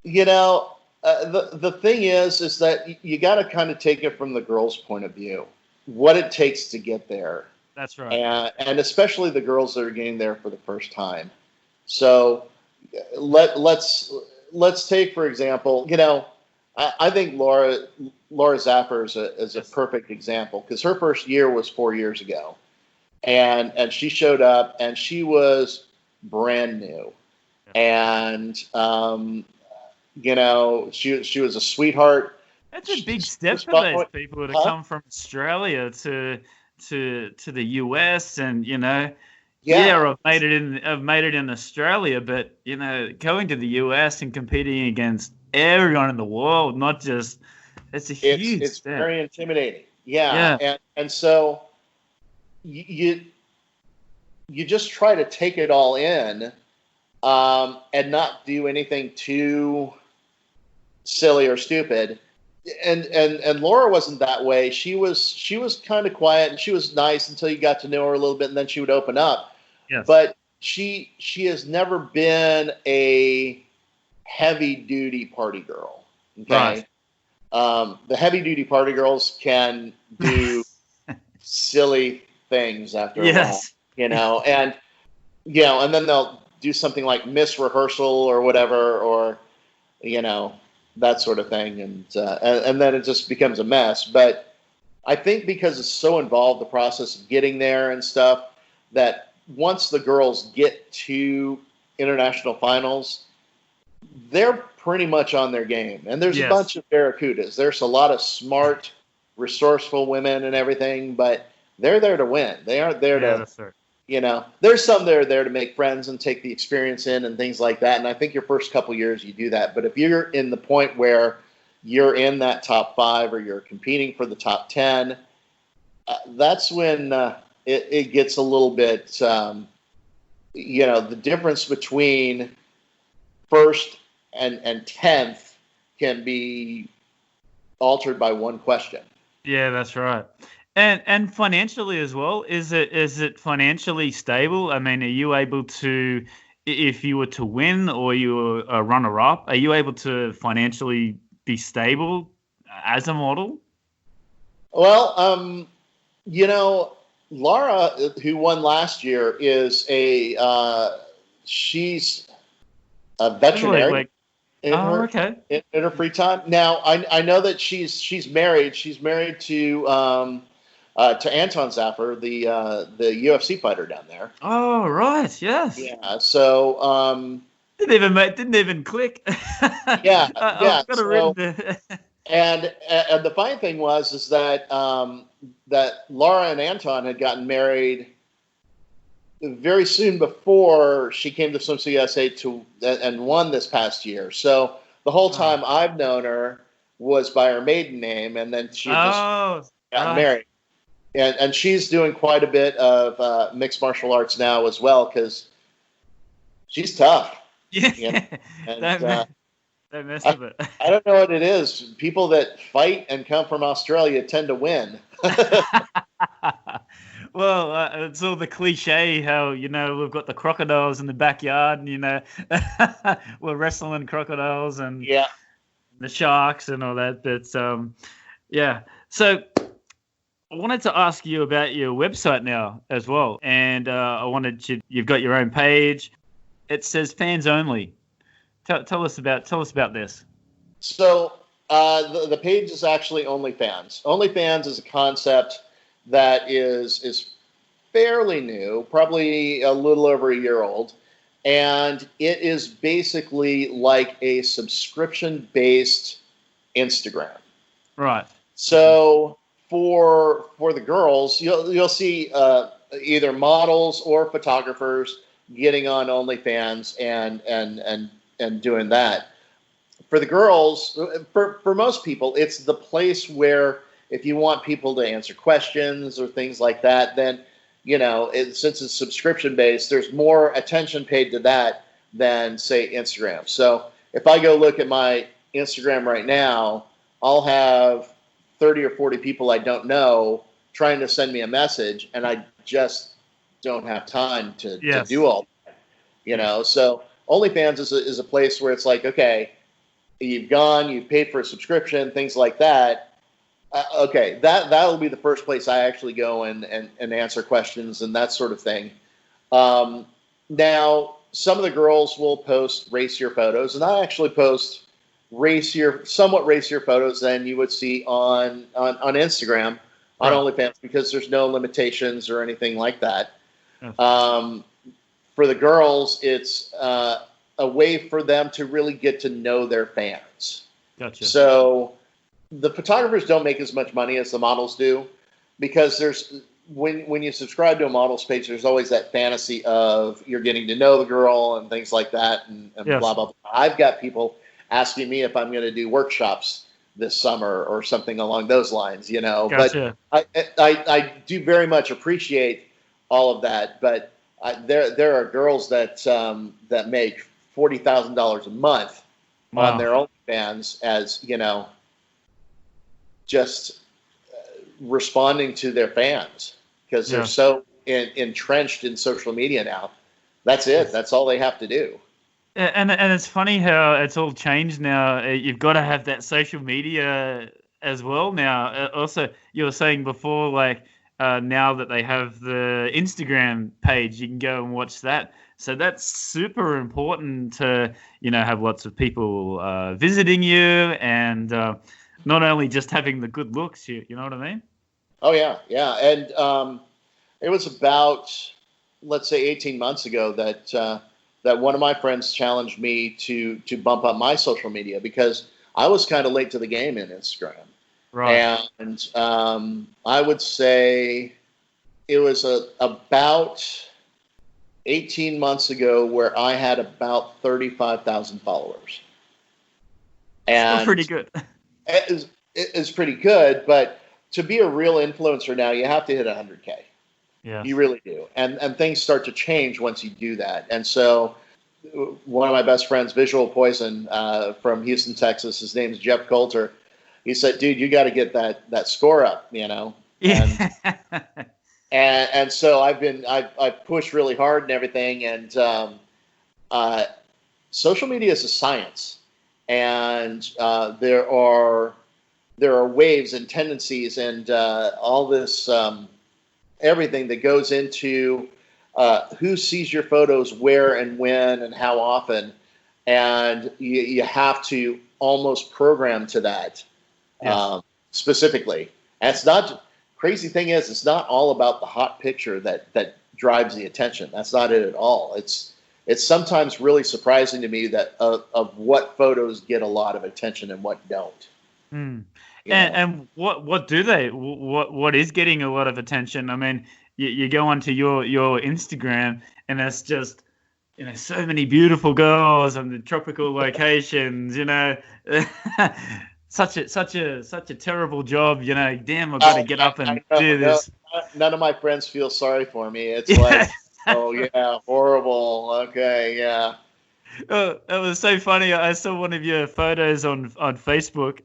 The thing is that you got to kind of take it from the girl's point of view, what it takes to get there. That's right. And especially the girls that are getting there for the first time. So let's take, for example, I think Laura Zapper is a perfect example, because her first year was 4 years ago. and she showed up, and she was brand new, and she was a sweetheart. That's a big step Just for those people to come from Australia to the US, and I've made it in Australia, but going to the US and competing against everyone in the world, not just it's a huge it's step. very intimidating. Yeah. And so you just try to take it all in, and not do anything too silly or stupid. And Laura wasn't that way. She was kind of quiet, and she was nice until you got to know her a little bit, and then she would open up. Yes. But she has never been a heavy duty party girl. Okay. Right. The heavy duty party girls can do silly things after a while, and then they'll do something like miss rehearsal or whatever, or that sort of thing, and then it just becomes a mess. But I think because it's so involved, the process of getting there and stuff, that once the girls get to international finals, they're pretty much on their game. And there's a bunch of barracudas. There's a lot of smart, resourceful women and everything, but they're there to win. They aren't there to, there's some that are there to make friends and take the experience in and things like that. And I think your first couple years you do that. But if you're in the point where you're in that top 5 or you're competing for the top 10, that's when it gets a little bit, the difference between first and 10th can be altered by one question. Yeah, that's right. And financially as well, is it financially stable? I mean, are you able to, if you were to win or you were a runner-up, are you able to financially be stable as a model? Well, Laura, who won last year, is she's a veterinarian. In her free time. Now, I know that she's married. She's married to Anton Zaffer, the UFC fighter down there. Oh, right. Yes. Yeah. So didn't even click. Yeah. I've got to read the... And the fine thing is that that Laura and Anton had gotten married very soon before she came to Swimsuit USA and won this past year. So the whole time I've known her was by her maiden name, and then she just got married. And she's doing quite a bit of mixed martial arts now as well, because she's tough. Yeah. And, don't mess with it. I don't know what it is. People that fight and come from Australia tend to win. Well, it's all the cliche how, we've got the crocodiles in the backyard and, we're wrestling crocodiles and the sharks and all that. But, So I wanted to ask you about your website now as well. And you've got your own page. It says fans only. Tell us about this. So the page is actually OnlyFans. OnlyFans is a concept that is fairly new, probably a little over a year old, and it is basically like a subscription-based Instagram. Right. So for the girls, you'll see either models or photographers getting on OnlyFans and doing that. For the girls, for most people, it's the place where if you want people to answer questions or things like that, then, since it's subscription-based, there's more attention paid to that than, say, Instagram. So if I go look at my Instagram right now, I'll have 30 or 40 people I don't know trying to send me a message, and I just don't have time to do all that. So OnlyFans is a place where it's like, okay, you've paid for a subscription, things like that. Okay, that'll be the first place I actually go and answer questions and that sort of thing. Now, some of the girls will post racier photos, and I actually post somewhat racier photos than you would see on Instagram. on Right. OnlyFans because there's no limitations or anything like that. Yes. For the girls, it's a way for them to really get to know their fans. Gotcha. So the photographers don't make as much money as the models do because there's when you subscribe to a models page, there's always that fantasy of you're getting to know the girl and things like that and Yes. blah, blah, blah. I've got people asking me if I'm going to do workshops this summer or something along those lines, you know. Gotcha. But I do very much appreciate all of that. But there are girls that that make $40,000 a month on their OnlyFans as, you know, just responding to their fans because they're so entrenched in social media now. That's it. That's all they have to do. And it's funny how it's all changed now. You've got to have that social media as well now. Also, you were saying before, like now that they have the Instagram page, you can go and watch that. So that's super important to, you know, have lots of people visiting you and not only just having the good looks. You know what I mean? Oh yeah, yeah. And it was about, let's say, 18 months ago that that one of my friends challenged me to bump up my social media because I was kind of late to the game in Instagram. Right. And I would say it was about 18 months ago where I had about 35,000 followers. And Still pretty good. It is pretty good, but to be a real influencer now, you have to hit 100K. Yeah. You really do. And things start to change once you do that. And so one of my best friends, Visual Poison, from Houston, Texas, his name is Jeff Coulter. He said, dude, you got to get that score up, you know? Yeah. And so I've pushed really hard and everything. And social media is a science. And there are waves and tendencies and all this everything that goes into who sees your photos where and when and how often, and you have to almost program to that specifically. And it's not, crazy thing is, it's not all about the hot picture that drives the attention. That's not it at all. It's sometimes really surprising to me that of what photos get a lot of attention and what don't. Mm. And what do they? What is getting a lot of attention? I mean, you go onto your Instagram and it's just, you know, so many beautiful girls and the tropical locations. You know, such a terrible job. You know, damn, I've got to get up and do this. None of my friends feel sorry for me. It's like, oh yeah, horrible. Okay, yeah. Oh, it was so funny. I saw one of your photos on Facebook.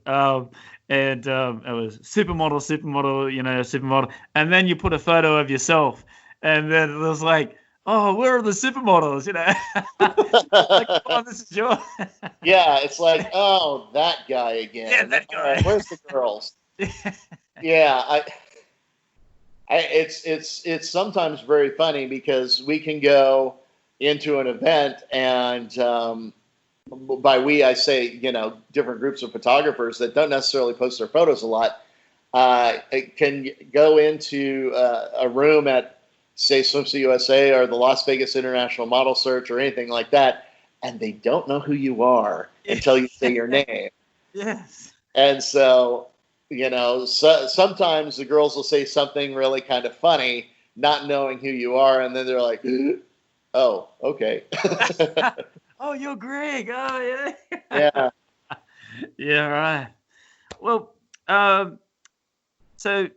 And it was supermodel, you know, supermodel. And then you put a photo of yourself. And then it was like, oh, where are the supermodels? You know, like, oh, this is your. Yeah, it's like, oh, that guy again. Yeah, that guy. Oh, where's the girls? Yeah, it's sometimes very funny because we can go into an event and by we, I say, you know, different groups of photographers that don't necessarily post their photos a lot, can go into a room at, say, Swimsuit USA or the Las Vegas International Model Search or anything like that, and they don't know who you are until you say your name. Yes. And so, you know, sometimes the girls will say something really kind of funny, not knowing who you are, and then they're like, oh, okay. Oh, you're Greg. Oh, yeah. Yeah. Yeah, right. Well, so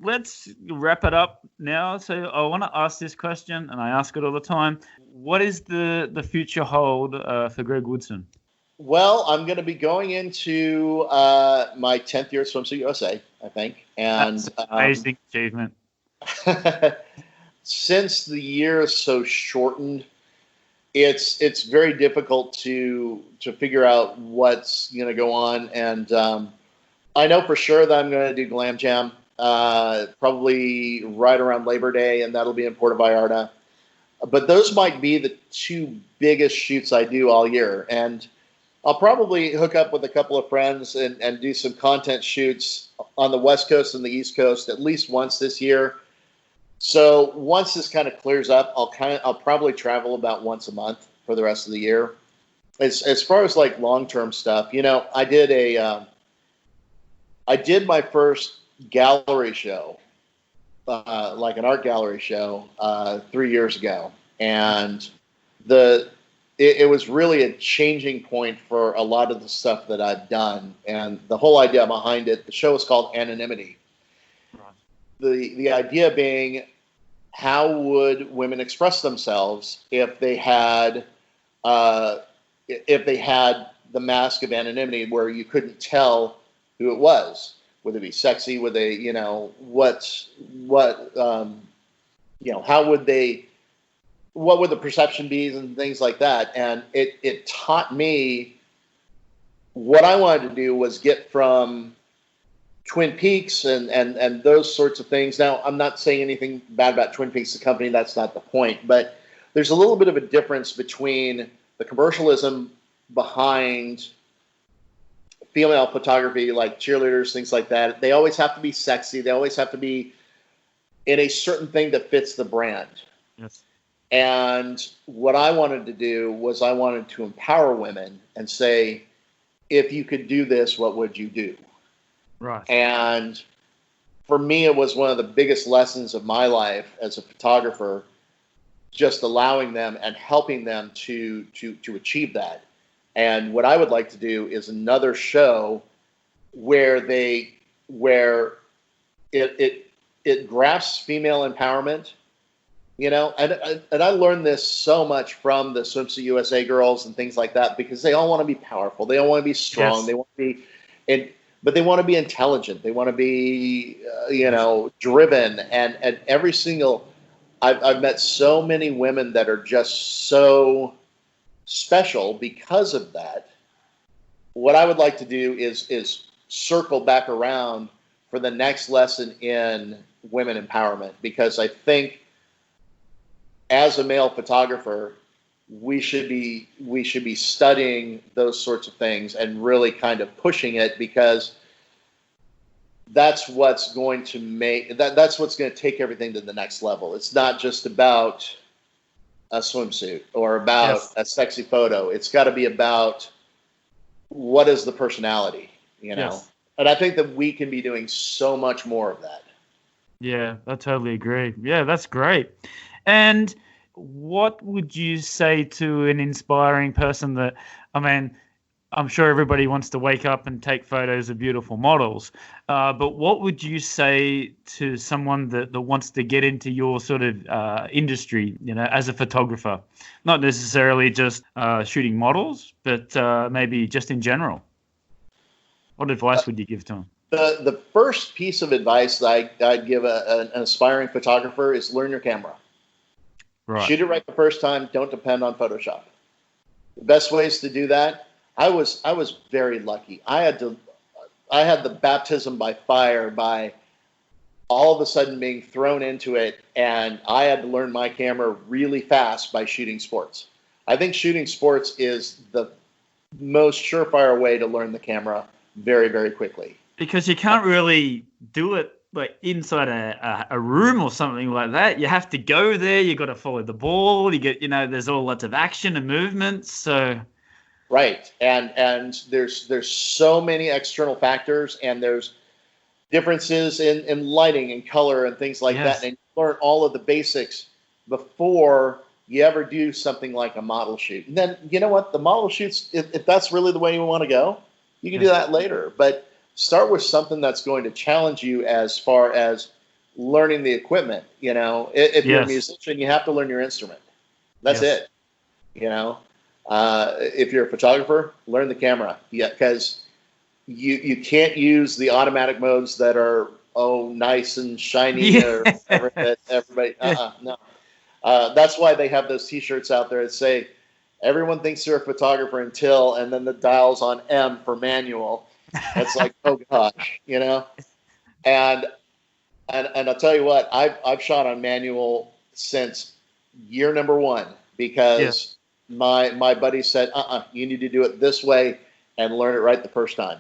let's wrap it up now. So I want to ask this question, and I ask it all the time. What is the future hold for Greg Woodson? Well, I'm going to be going into my 10th year at Swimsuit USA, I think. And that's an amazing achievement. Since the year is so shortened, it's very difficult to figure out what's going to go on. And I know for sure that I'm going to do Glam Jam probably right around Labor Day, and that'll be in Puerto Vallarta. But those might be the two biggest shoots I do all year. And I'll probably hook up with a couple of friends and do some content shoots on the West Coast and the East Coast at least once this year. So once this kind of clears up, I'll probably travel about once a month for the rest of the year. As far as like long-term stuff, I did my first gallery show, like an art gallery show, 3 years ago, and it was really a changing point for a lot of the stuff that I've done, and the whole idea behind it. The show is called Anonymity. The idea being, how would women express themselves if they had the mask of anonymity, where you couldn't tell who it was? Would it be sexy? Would they, what would the perception be, and things like that? And it taught me what I wanted to do was get from Twin Peaks and those sorts of things. Now, I'm not saying anything bad about Twin Peaks, the company. That's not the point. But there's a little bit of a difference between the commercialism behind female photography, like cheerleaders, things like that. They always have to be sexy. They always have to be in a certain thing that fits the brand. Yes. And what I wanted to do was I wanted to empower women and say, if you could do this, what would you do? Right. And for me, it was one of the biggest lessons of my life as a photographer, just allowing them and helping them to achieve that. And what I would like to do is another show where it grasps female empowerment, and I learned this so much from the Swimsuit USA girls and things like that, because they all want to be powerful. They all want to be strong. Yes. They want to be, but they want to be intelligent. They want to be, driven. And every single, I've met so many women that are just so special because of that. What I would like to do is circle back around for the next lesson in women empowerment, because I think as a male photographer, we should be studying those sorts of things and really kind of pushing it, because that's what's going to that's what's going to take everything to the next level. It's not just about a swimsuit or about Yes. a sexy photo. It's got to be about what is the personality, Yes. And I think that we can be doing so much more of that. Yeah, I totally agree. Yeah, that's great. And what would you say to an inspiring person that, I'm sure everybody wants to wake up and take photos of beautiful models, but what would you say to someone that wants to get into your sort of industry, as a photographer? Not necessarily just shooting models, but maybe just in general. What advice would you give to them? The first piece of advice that I'd give an aspiring photographer is learn your camera. Right. Shoot it right the first time. Don't depend on Photoshop. The best ways to do that. I was very lucky. I had the baptism by fire by all of a sudden being thrown into it, and I had to learn my camera really fast by shooting sports. I think shooting sports is the most surefire way to learn the camera very, very quickly. Because you can't really do it like inside a room or something like that. You have to go there. You got to follow the ball. You get, there's all lots of action and movements. So. Right. And there's so many external factors, and there's differences in lighting and color and things like Yes. that. And you learn all of the basics before you ever do something like a model shoot. And then, you know what? The model shoots, if that's really the way you want to go, you can do that later. But start with something that's going to challenge you as far as learning the equipment. If you're a musician, you have to learn your instrument. That's it. If you're a photographer, learn the camera. Yeah, because you can't use the automatic modes that are nice and shiny or whatever that everybody. No. That's why they have those T-shirts out there that say, "Everyone thinks you're a photographer until," and then the dial's on M for manual. It's like, oh gosh, And I'll tell you what, I've shot on manual since year number one, because my buddy said, you need to do it this way and learn it right the first time.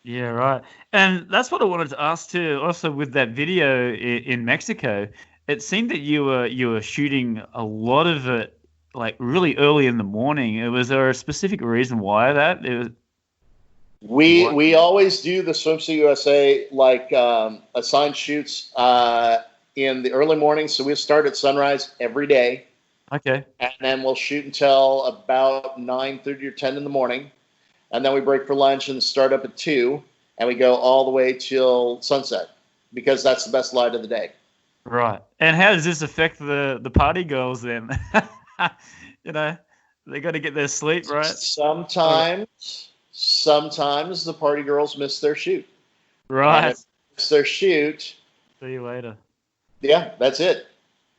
Yeah, right. And that's what I wanted to ask too. Also, with that video in Mexico, it seemed that you were shooting a lot of it like really early in the morning. Was there a specific reason why that? It was what? We always do the Swimsuit USA like assigned shoots in the early morning. So we start at sunrise every day, Okay. and then we'll shoot until about 9:30 or 10 in the morning, and then we break for lunch and start up at 2, and we go all the way till sunset because that's the best light of the day. Right. And how does this affect the party girls then? You know, they got to get their sleep, right? Sometimes the party girls miss their shoot. And Right. if they miss their shoot, See you later. yeah, that's it.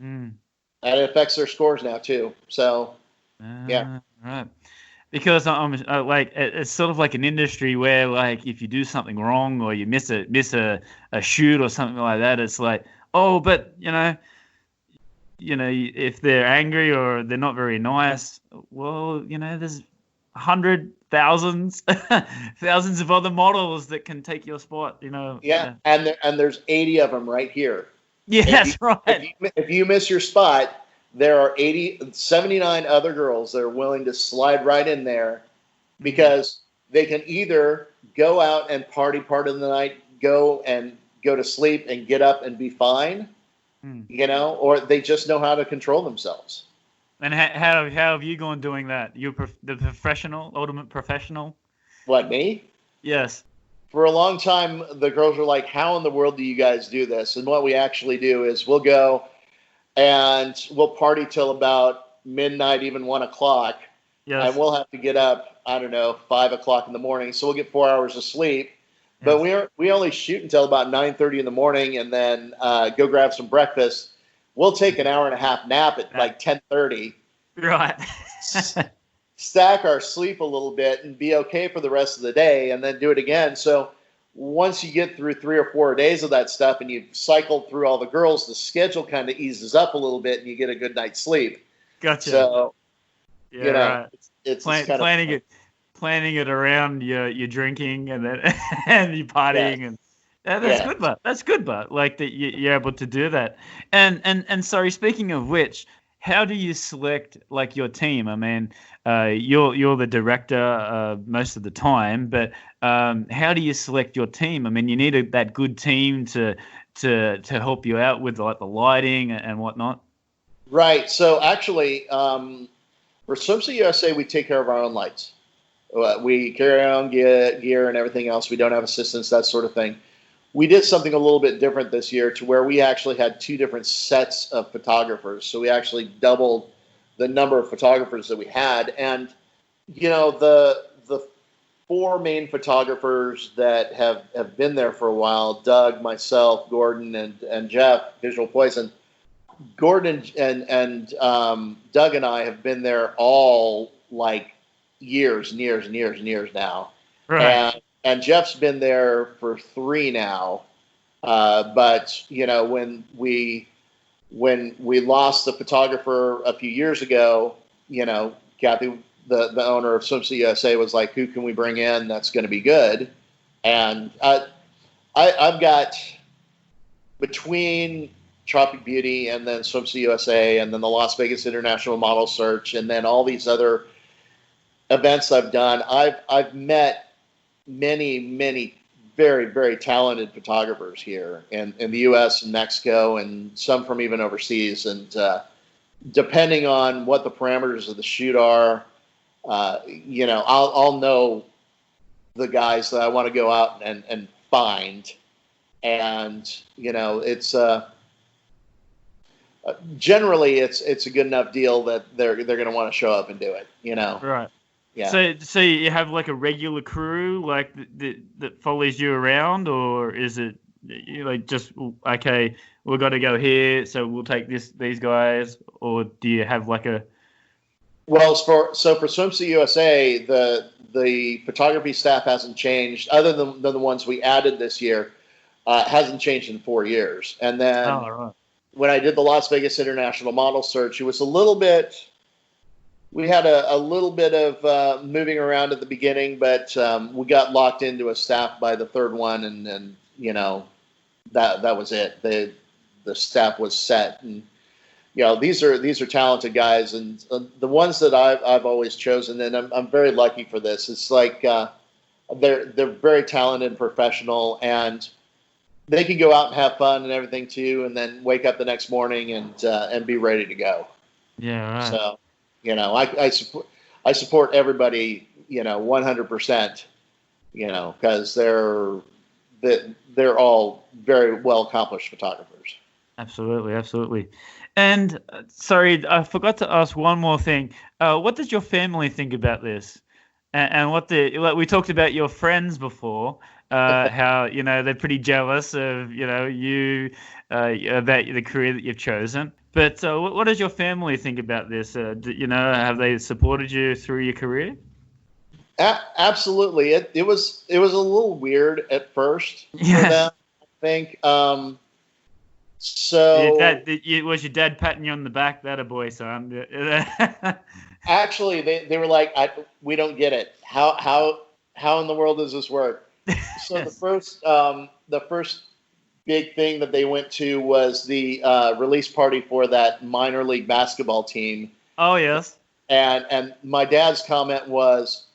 Mm. And it affects their scores now too. So yeah. Right. Because I'm like it's sort of like an industry where like if you do something wrong or you miss a shoot or something like that, it's like, oh, but if they're angry or they're not very nice, well, there's thousands of other models that can take your spot. Yeah. And there's 80 of them right here. Yeah, that's right. If you miss your spot, there are 79 other girls that are willing to slide right in there because they can either go out and party part of the night, go to sleep and get up and be fine, or they just know how to control themselves. And how have you gone doing that? You're the professional, ultimate professional? What, me? Yes. For a long time, the girls were like, how in the world do you guys do this? And what we actually do is we'll go and we'll party till about midnight, even 1 o'clock. Yes. And we'll have to get up, I don't know, 5 o'clock in the morning. So we'll get 4 hours of sleep. But we only shoot until about 9:30 in the morning and then go grab some breakfast. We'll take an hour and a half nap at like 10:30. Right. Stack our sleep a little bit and be okay for the rest of the day and then do it again. So once you get through 3 or 4 days of that stuff and you've cycled through all the girls, the schedule kind of eases up a little bit and you get a good night's sleep. Gotcha. So, yeah, right. it's planning it around your drinking and then and your partying and that's good, but that's good, but like that you're able to do that. And sorry, speaking of which, how do you select like your team? I mean, you're the director most of the time, but how do you select your team? I mean, you need that good team to help you out with like the lighting and whatnot. Right. So actually, for Swimsuit USA, we take care of our own lights. We carry our own gear and everything else. We don't have assistants, that sort of thing. We did something a little bit different this year to where we actually had 2 different sets of photographers. So we actually doubled the number of photographers that we had. And, the 4 main photographers that have been there for a while, Doug, myself, Gordon, and Jeff, Visual Poison. Gordon and Doug and I have been there all like years now. Right. And Jeff's been there for 3 now. But when we lost the photographer a few years ago, Kathy, the owner of Swimsuit USA, was like, "Who can we bring in that's going to be good?" And I've got between Tropic Beauty and then Swimsuit USA and then the Las Vegas International Model Search and then all these other events I've done, I've met many very, very talented photographers here in the U.S. and Mexico and some from even overseas. And depending on what the parameters of the shoot are, I'll know the guys that I want to go out and find. And, it's generally it's a good enough deal that they're going to want to show up and do it, Right. Yeah. So you have like a regular crew like that follows you around, or is it like just okay, we've got to go here, so we'll take these guys, or do you have like a? Well, for Swimsuit USA, the photography staff hasn't changed, other than the ones we added this year. Hasn't changed in 4 years, and then when I did the Las Vegas International Model Search, it was a little bit we had a little bit of moving around at the beginning, but we got locked into a staff by the third one, and that was it. The staff was set, and these are talented guys, and the ones that I've always chosen, and I'm very lucky for this. It's like they're very talented and professional, and they can go out and have fun and everything too, and then wake up the next morning and be ready to go. Yeah, right. So, I support everybody, 100%, because they're all very well accomplished photographers. Absolutely, absolutely. And sorry, I forgot to ask one more thing. What does your family think about this? And we talked about your friends before, how they're pretty jealous of you about the career that you've chosen. But what does your family think about this? Have they supported you through your career? Absolutely. It was a little weird at first for them, I think. So was your dad patting you on the back? That a boy, son. Actually, they were like, we don't get it. How in the world does this work? So yes. The first big thing that they went to was the release party for that minor league basketball team. Oh yes. And my dad's comment was,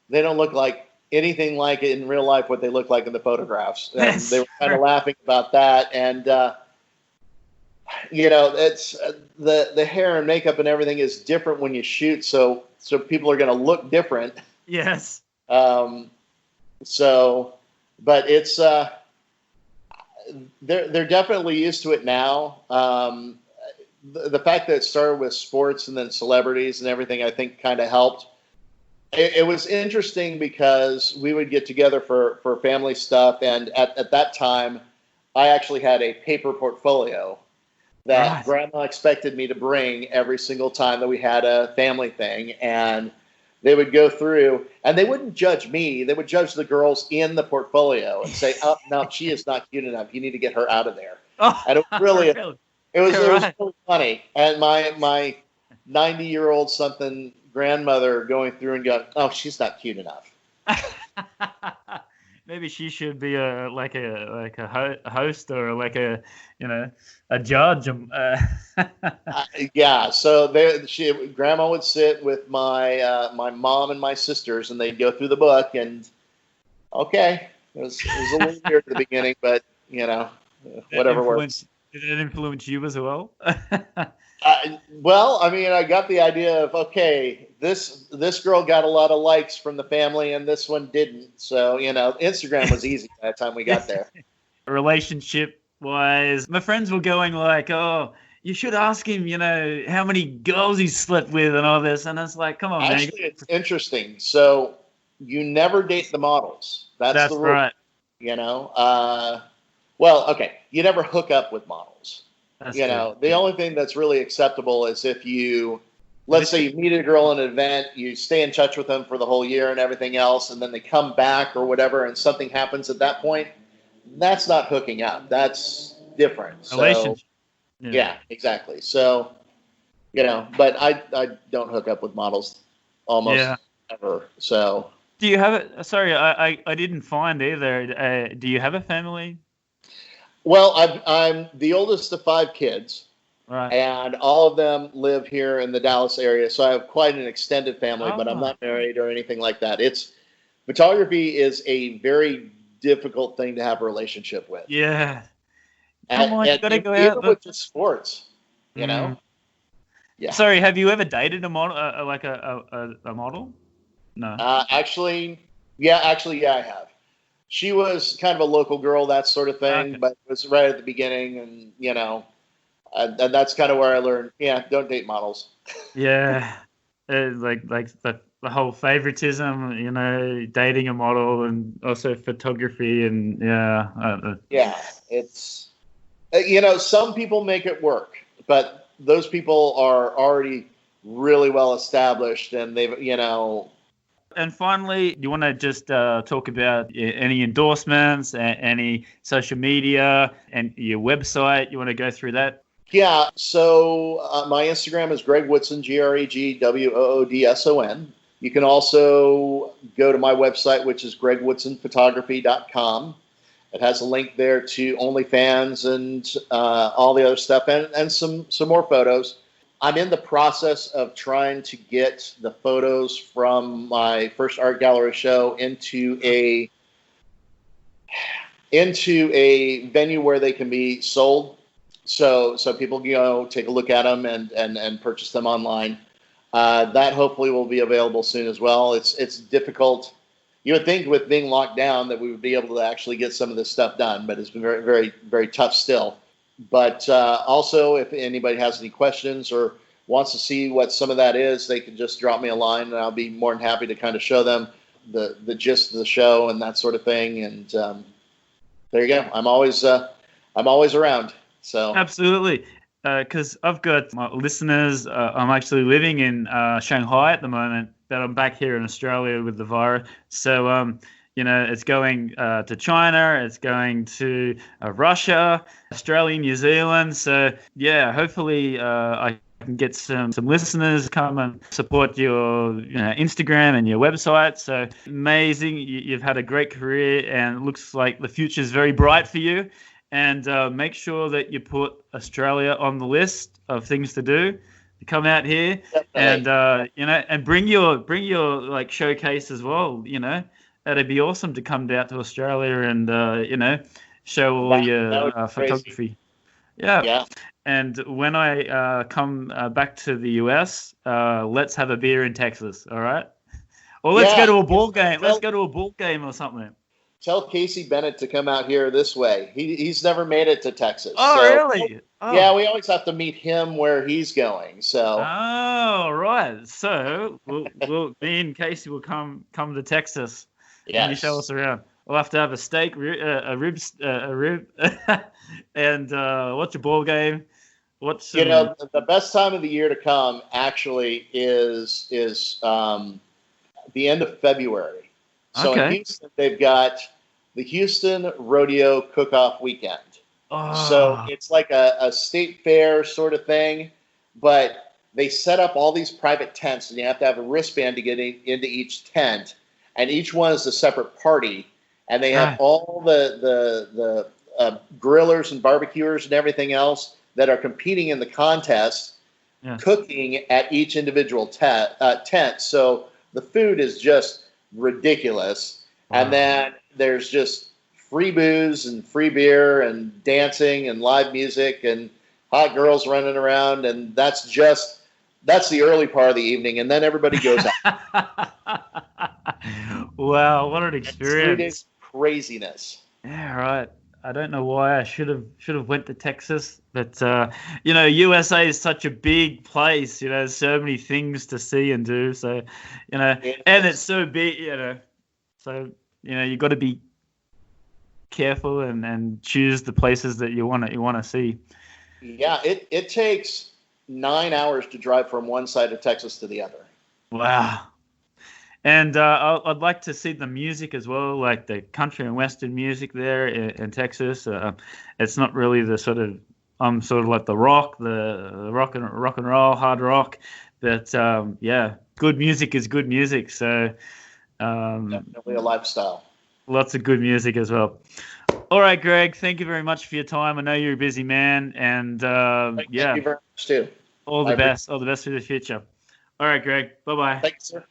they don't look like anything like it in real life what they look like in the photographs. And they were kind of laughing about that. And it's the hair and makeup and everything is different when you shoot, so people are going to look different. Yes. But it's they're definitely used to it now. The fact that it started with sports and then celebrities and everything, I think, kind of helped. It was interesting because we would get together for family stuff, and at that time, I actually had a paper portfolio that Grandma expected me to bring every single time that we had a family thing. And they would go through, and they wouldn't judge me. They would judge the girls in the portfolio and say, oh, no, she is not cute enough. You need to get her out of there. Oh, and it was really, it was really funny. And my 90-year-old something grandmother going through and going, oh, she's not cute enough. Maybe she should be a host or like a judge. Yeah. So Grandma would sit with my mom and my sisters, and they'd go through the book. And okay, it was a little weird at the beginning, but whatever works. Did it influence you as well? Well, I mean, I got the idea of, okay, this girl got a lot of likes from the family and this one didn't. So, Instagram was easy by the time we got there. Relationship-wise, my friends were going like, oh, you should ask him, how many girls he's slept with and all this. And it's like, come on, man. Actually, it's interesting. So you never date the models. That's the rule. Right. Well, okay, you never hook up with models. That's the only thing that's really acceptable is if let's say you meet a girl in an event, you stay in touch with them for the whole year and everything else, and then they come back or whatever, and something happens at that point. That's not hooking up. That's different. Relationship. Yeah, exactly. So, but I don't hook up with models almost ever. So. Do you have it? Sorry, I didn't find either. Do you have a family? Well, I'm the oldest of 5 kids, right, and all of them live here in the Dallas area. So I have quite an extended family, but I'm not married or anything like that. Photography is a very difficult thing to have a relationship with. Yeah. Come on, you gotta go out. Even with just sports, Yeah. Sorry, have you ever dated a model, like a model? No. Actually, I have. She was kind of a local girl, that sort of thing, but it was right at the beginning, and and that's kind of where I learned, don't date models. Yeah, like the whole favoritism, dating a model, and also photography, and it's some people make it work, but those people are already really well established, and they've And finally, you want to just talk about any endorsements, any social media, and your website? You want to go through that? Yeah, so my Instagram is Greg Woodson, GregWoodson. You can also go to my website, which is gregwoodsonphotography.com. It has a link there to OnlyFans and all the other stuff, and some more photos. I'm in the process of trying to get the photos from my first art gallery show into a venue where they can be sold, so people can go take a look at them and purchase them online. That hopefully will be available soon as well. It's difficult. You would think with being locked down that we would be able to actually get some of this stuff done, but it's been very, very, very tough still. But also, if anybody has any questions or wants to see what some of that is, they can just drop me a line, and I'll be more than happy to kind of show them the gist of the show and that sort of thing. And there you go. I'm always around. So Absolutely. Because I've got my listeners. I'm actually living in Shanghai at the moment, but I'm back here in Australia with the virus. So, it's going to China, it's going to Russia, Australia, New Zealand. So, yeah, hopefully I can get some listeners come and support your Instagram and your website. So amazing. You've had a great career, and it looks like the future is very bright for you. And make sure that you put Australia on the list of things to do. To come out here. Definitely. And and bring your like showcase as well. That'd be awesome to come down to Australia and show all your photography. Crazy. Yeah. And when I come back to the US, let's have a beer in Texas. All right. Or let's go to a ball game. Let's go to a ball game or something. Tell Casey Bennett to come out here this way. He's never made it to Texas. Oh, so, really? Oh. Yeah, we always have to meet him where he's going. So. Oh, right. So me and Casey will come to Texas. Yes. And you show us around. We'll have to have a steak, a rib, and watch a ball game. The best time of the year to come actually is the end of February. So in Houston, they've got the Houston Rodeo Cook-Off Weekend. Oh. So it's like a state fair sort of thing, but they set up all these private tents, and you have to have a wristband to get into each tent, and each one is a separate party, and they have all the grillers and barbecuers and everything else that are competing in the contest, cooking at each individual tent. So the food is just ridiculous. Wow. And then there's just free booze and free beer and dancing and live music and hot girls running around, and that's the early part of the evening, and then everybody goes out. Wow, what an experience. 3 days craziness. Yeah, right. I don't know why I should have went to Texas, but USA is such a big place. So many things to see and do. So, and it's so big. So you got to be careful and choose the places that you want to see. Yeah, it takes 9 hours to drive from one side of Texas to the other. Wow. And I'd like to see the music as well, like the country and western music there in Texas. It's not really the sort of sort of like the rock and roll, hard rock, but good music is good music. So definitely a lifestyle. Lots of good music as well. All right, Greg. Thank you very much for your time. I know you're a busy man, and thank you very much too. All the best. All the best for the future. All right, Greg. Bye-bye. Thanks, sir.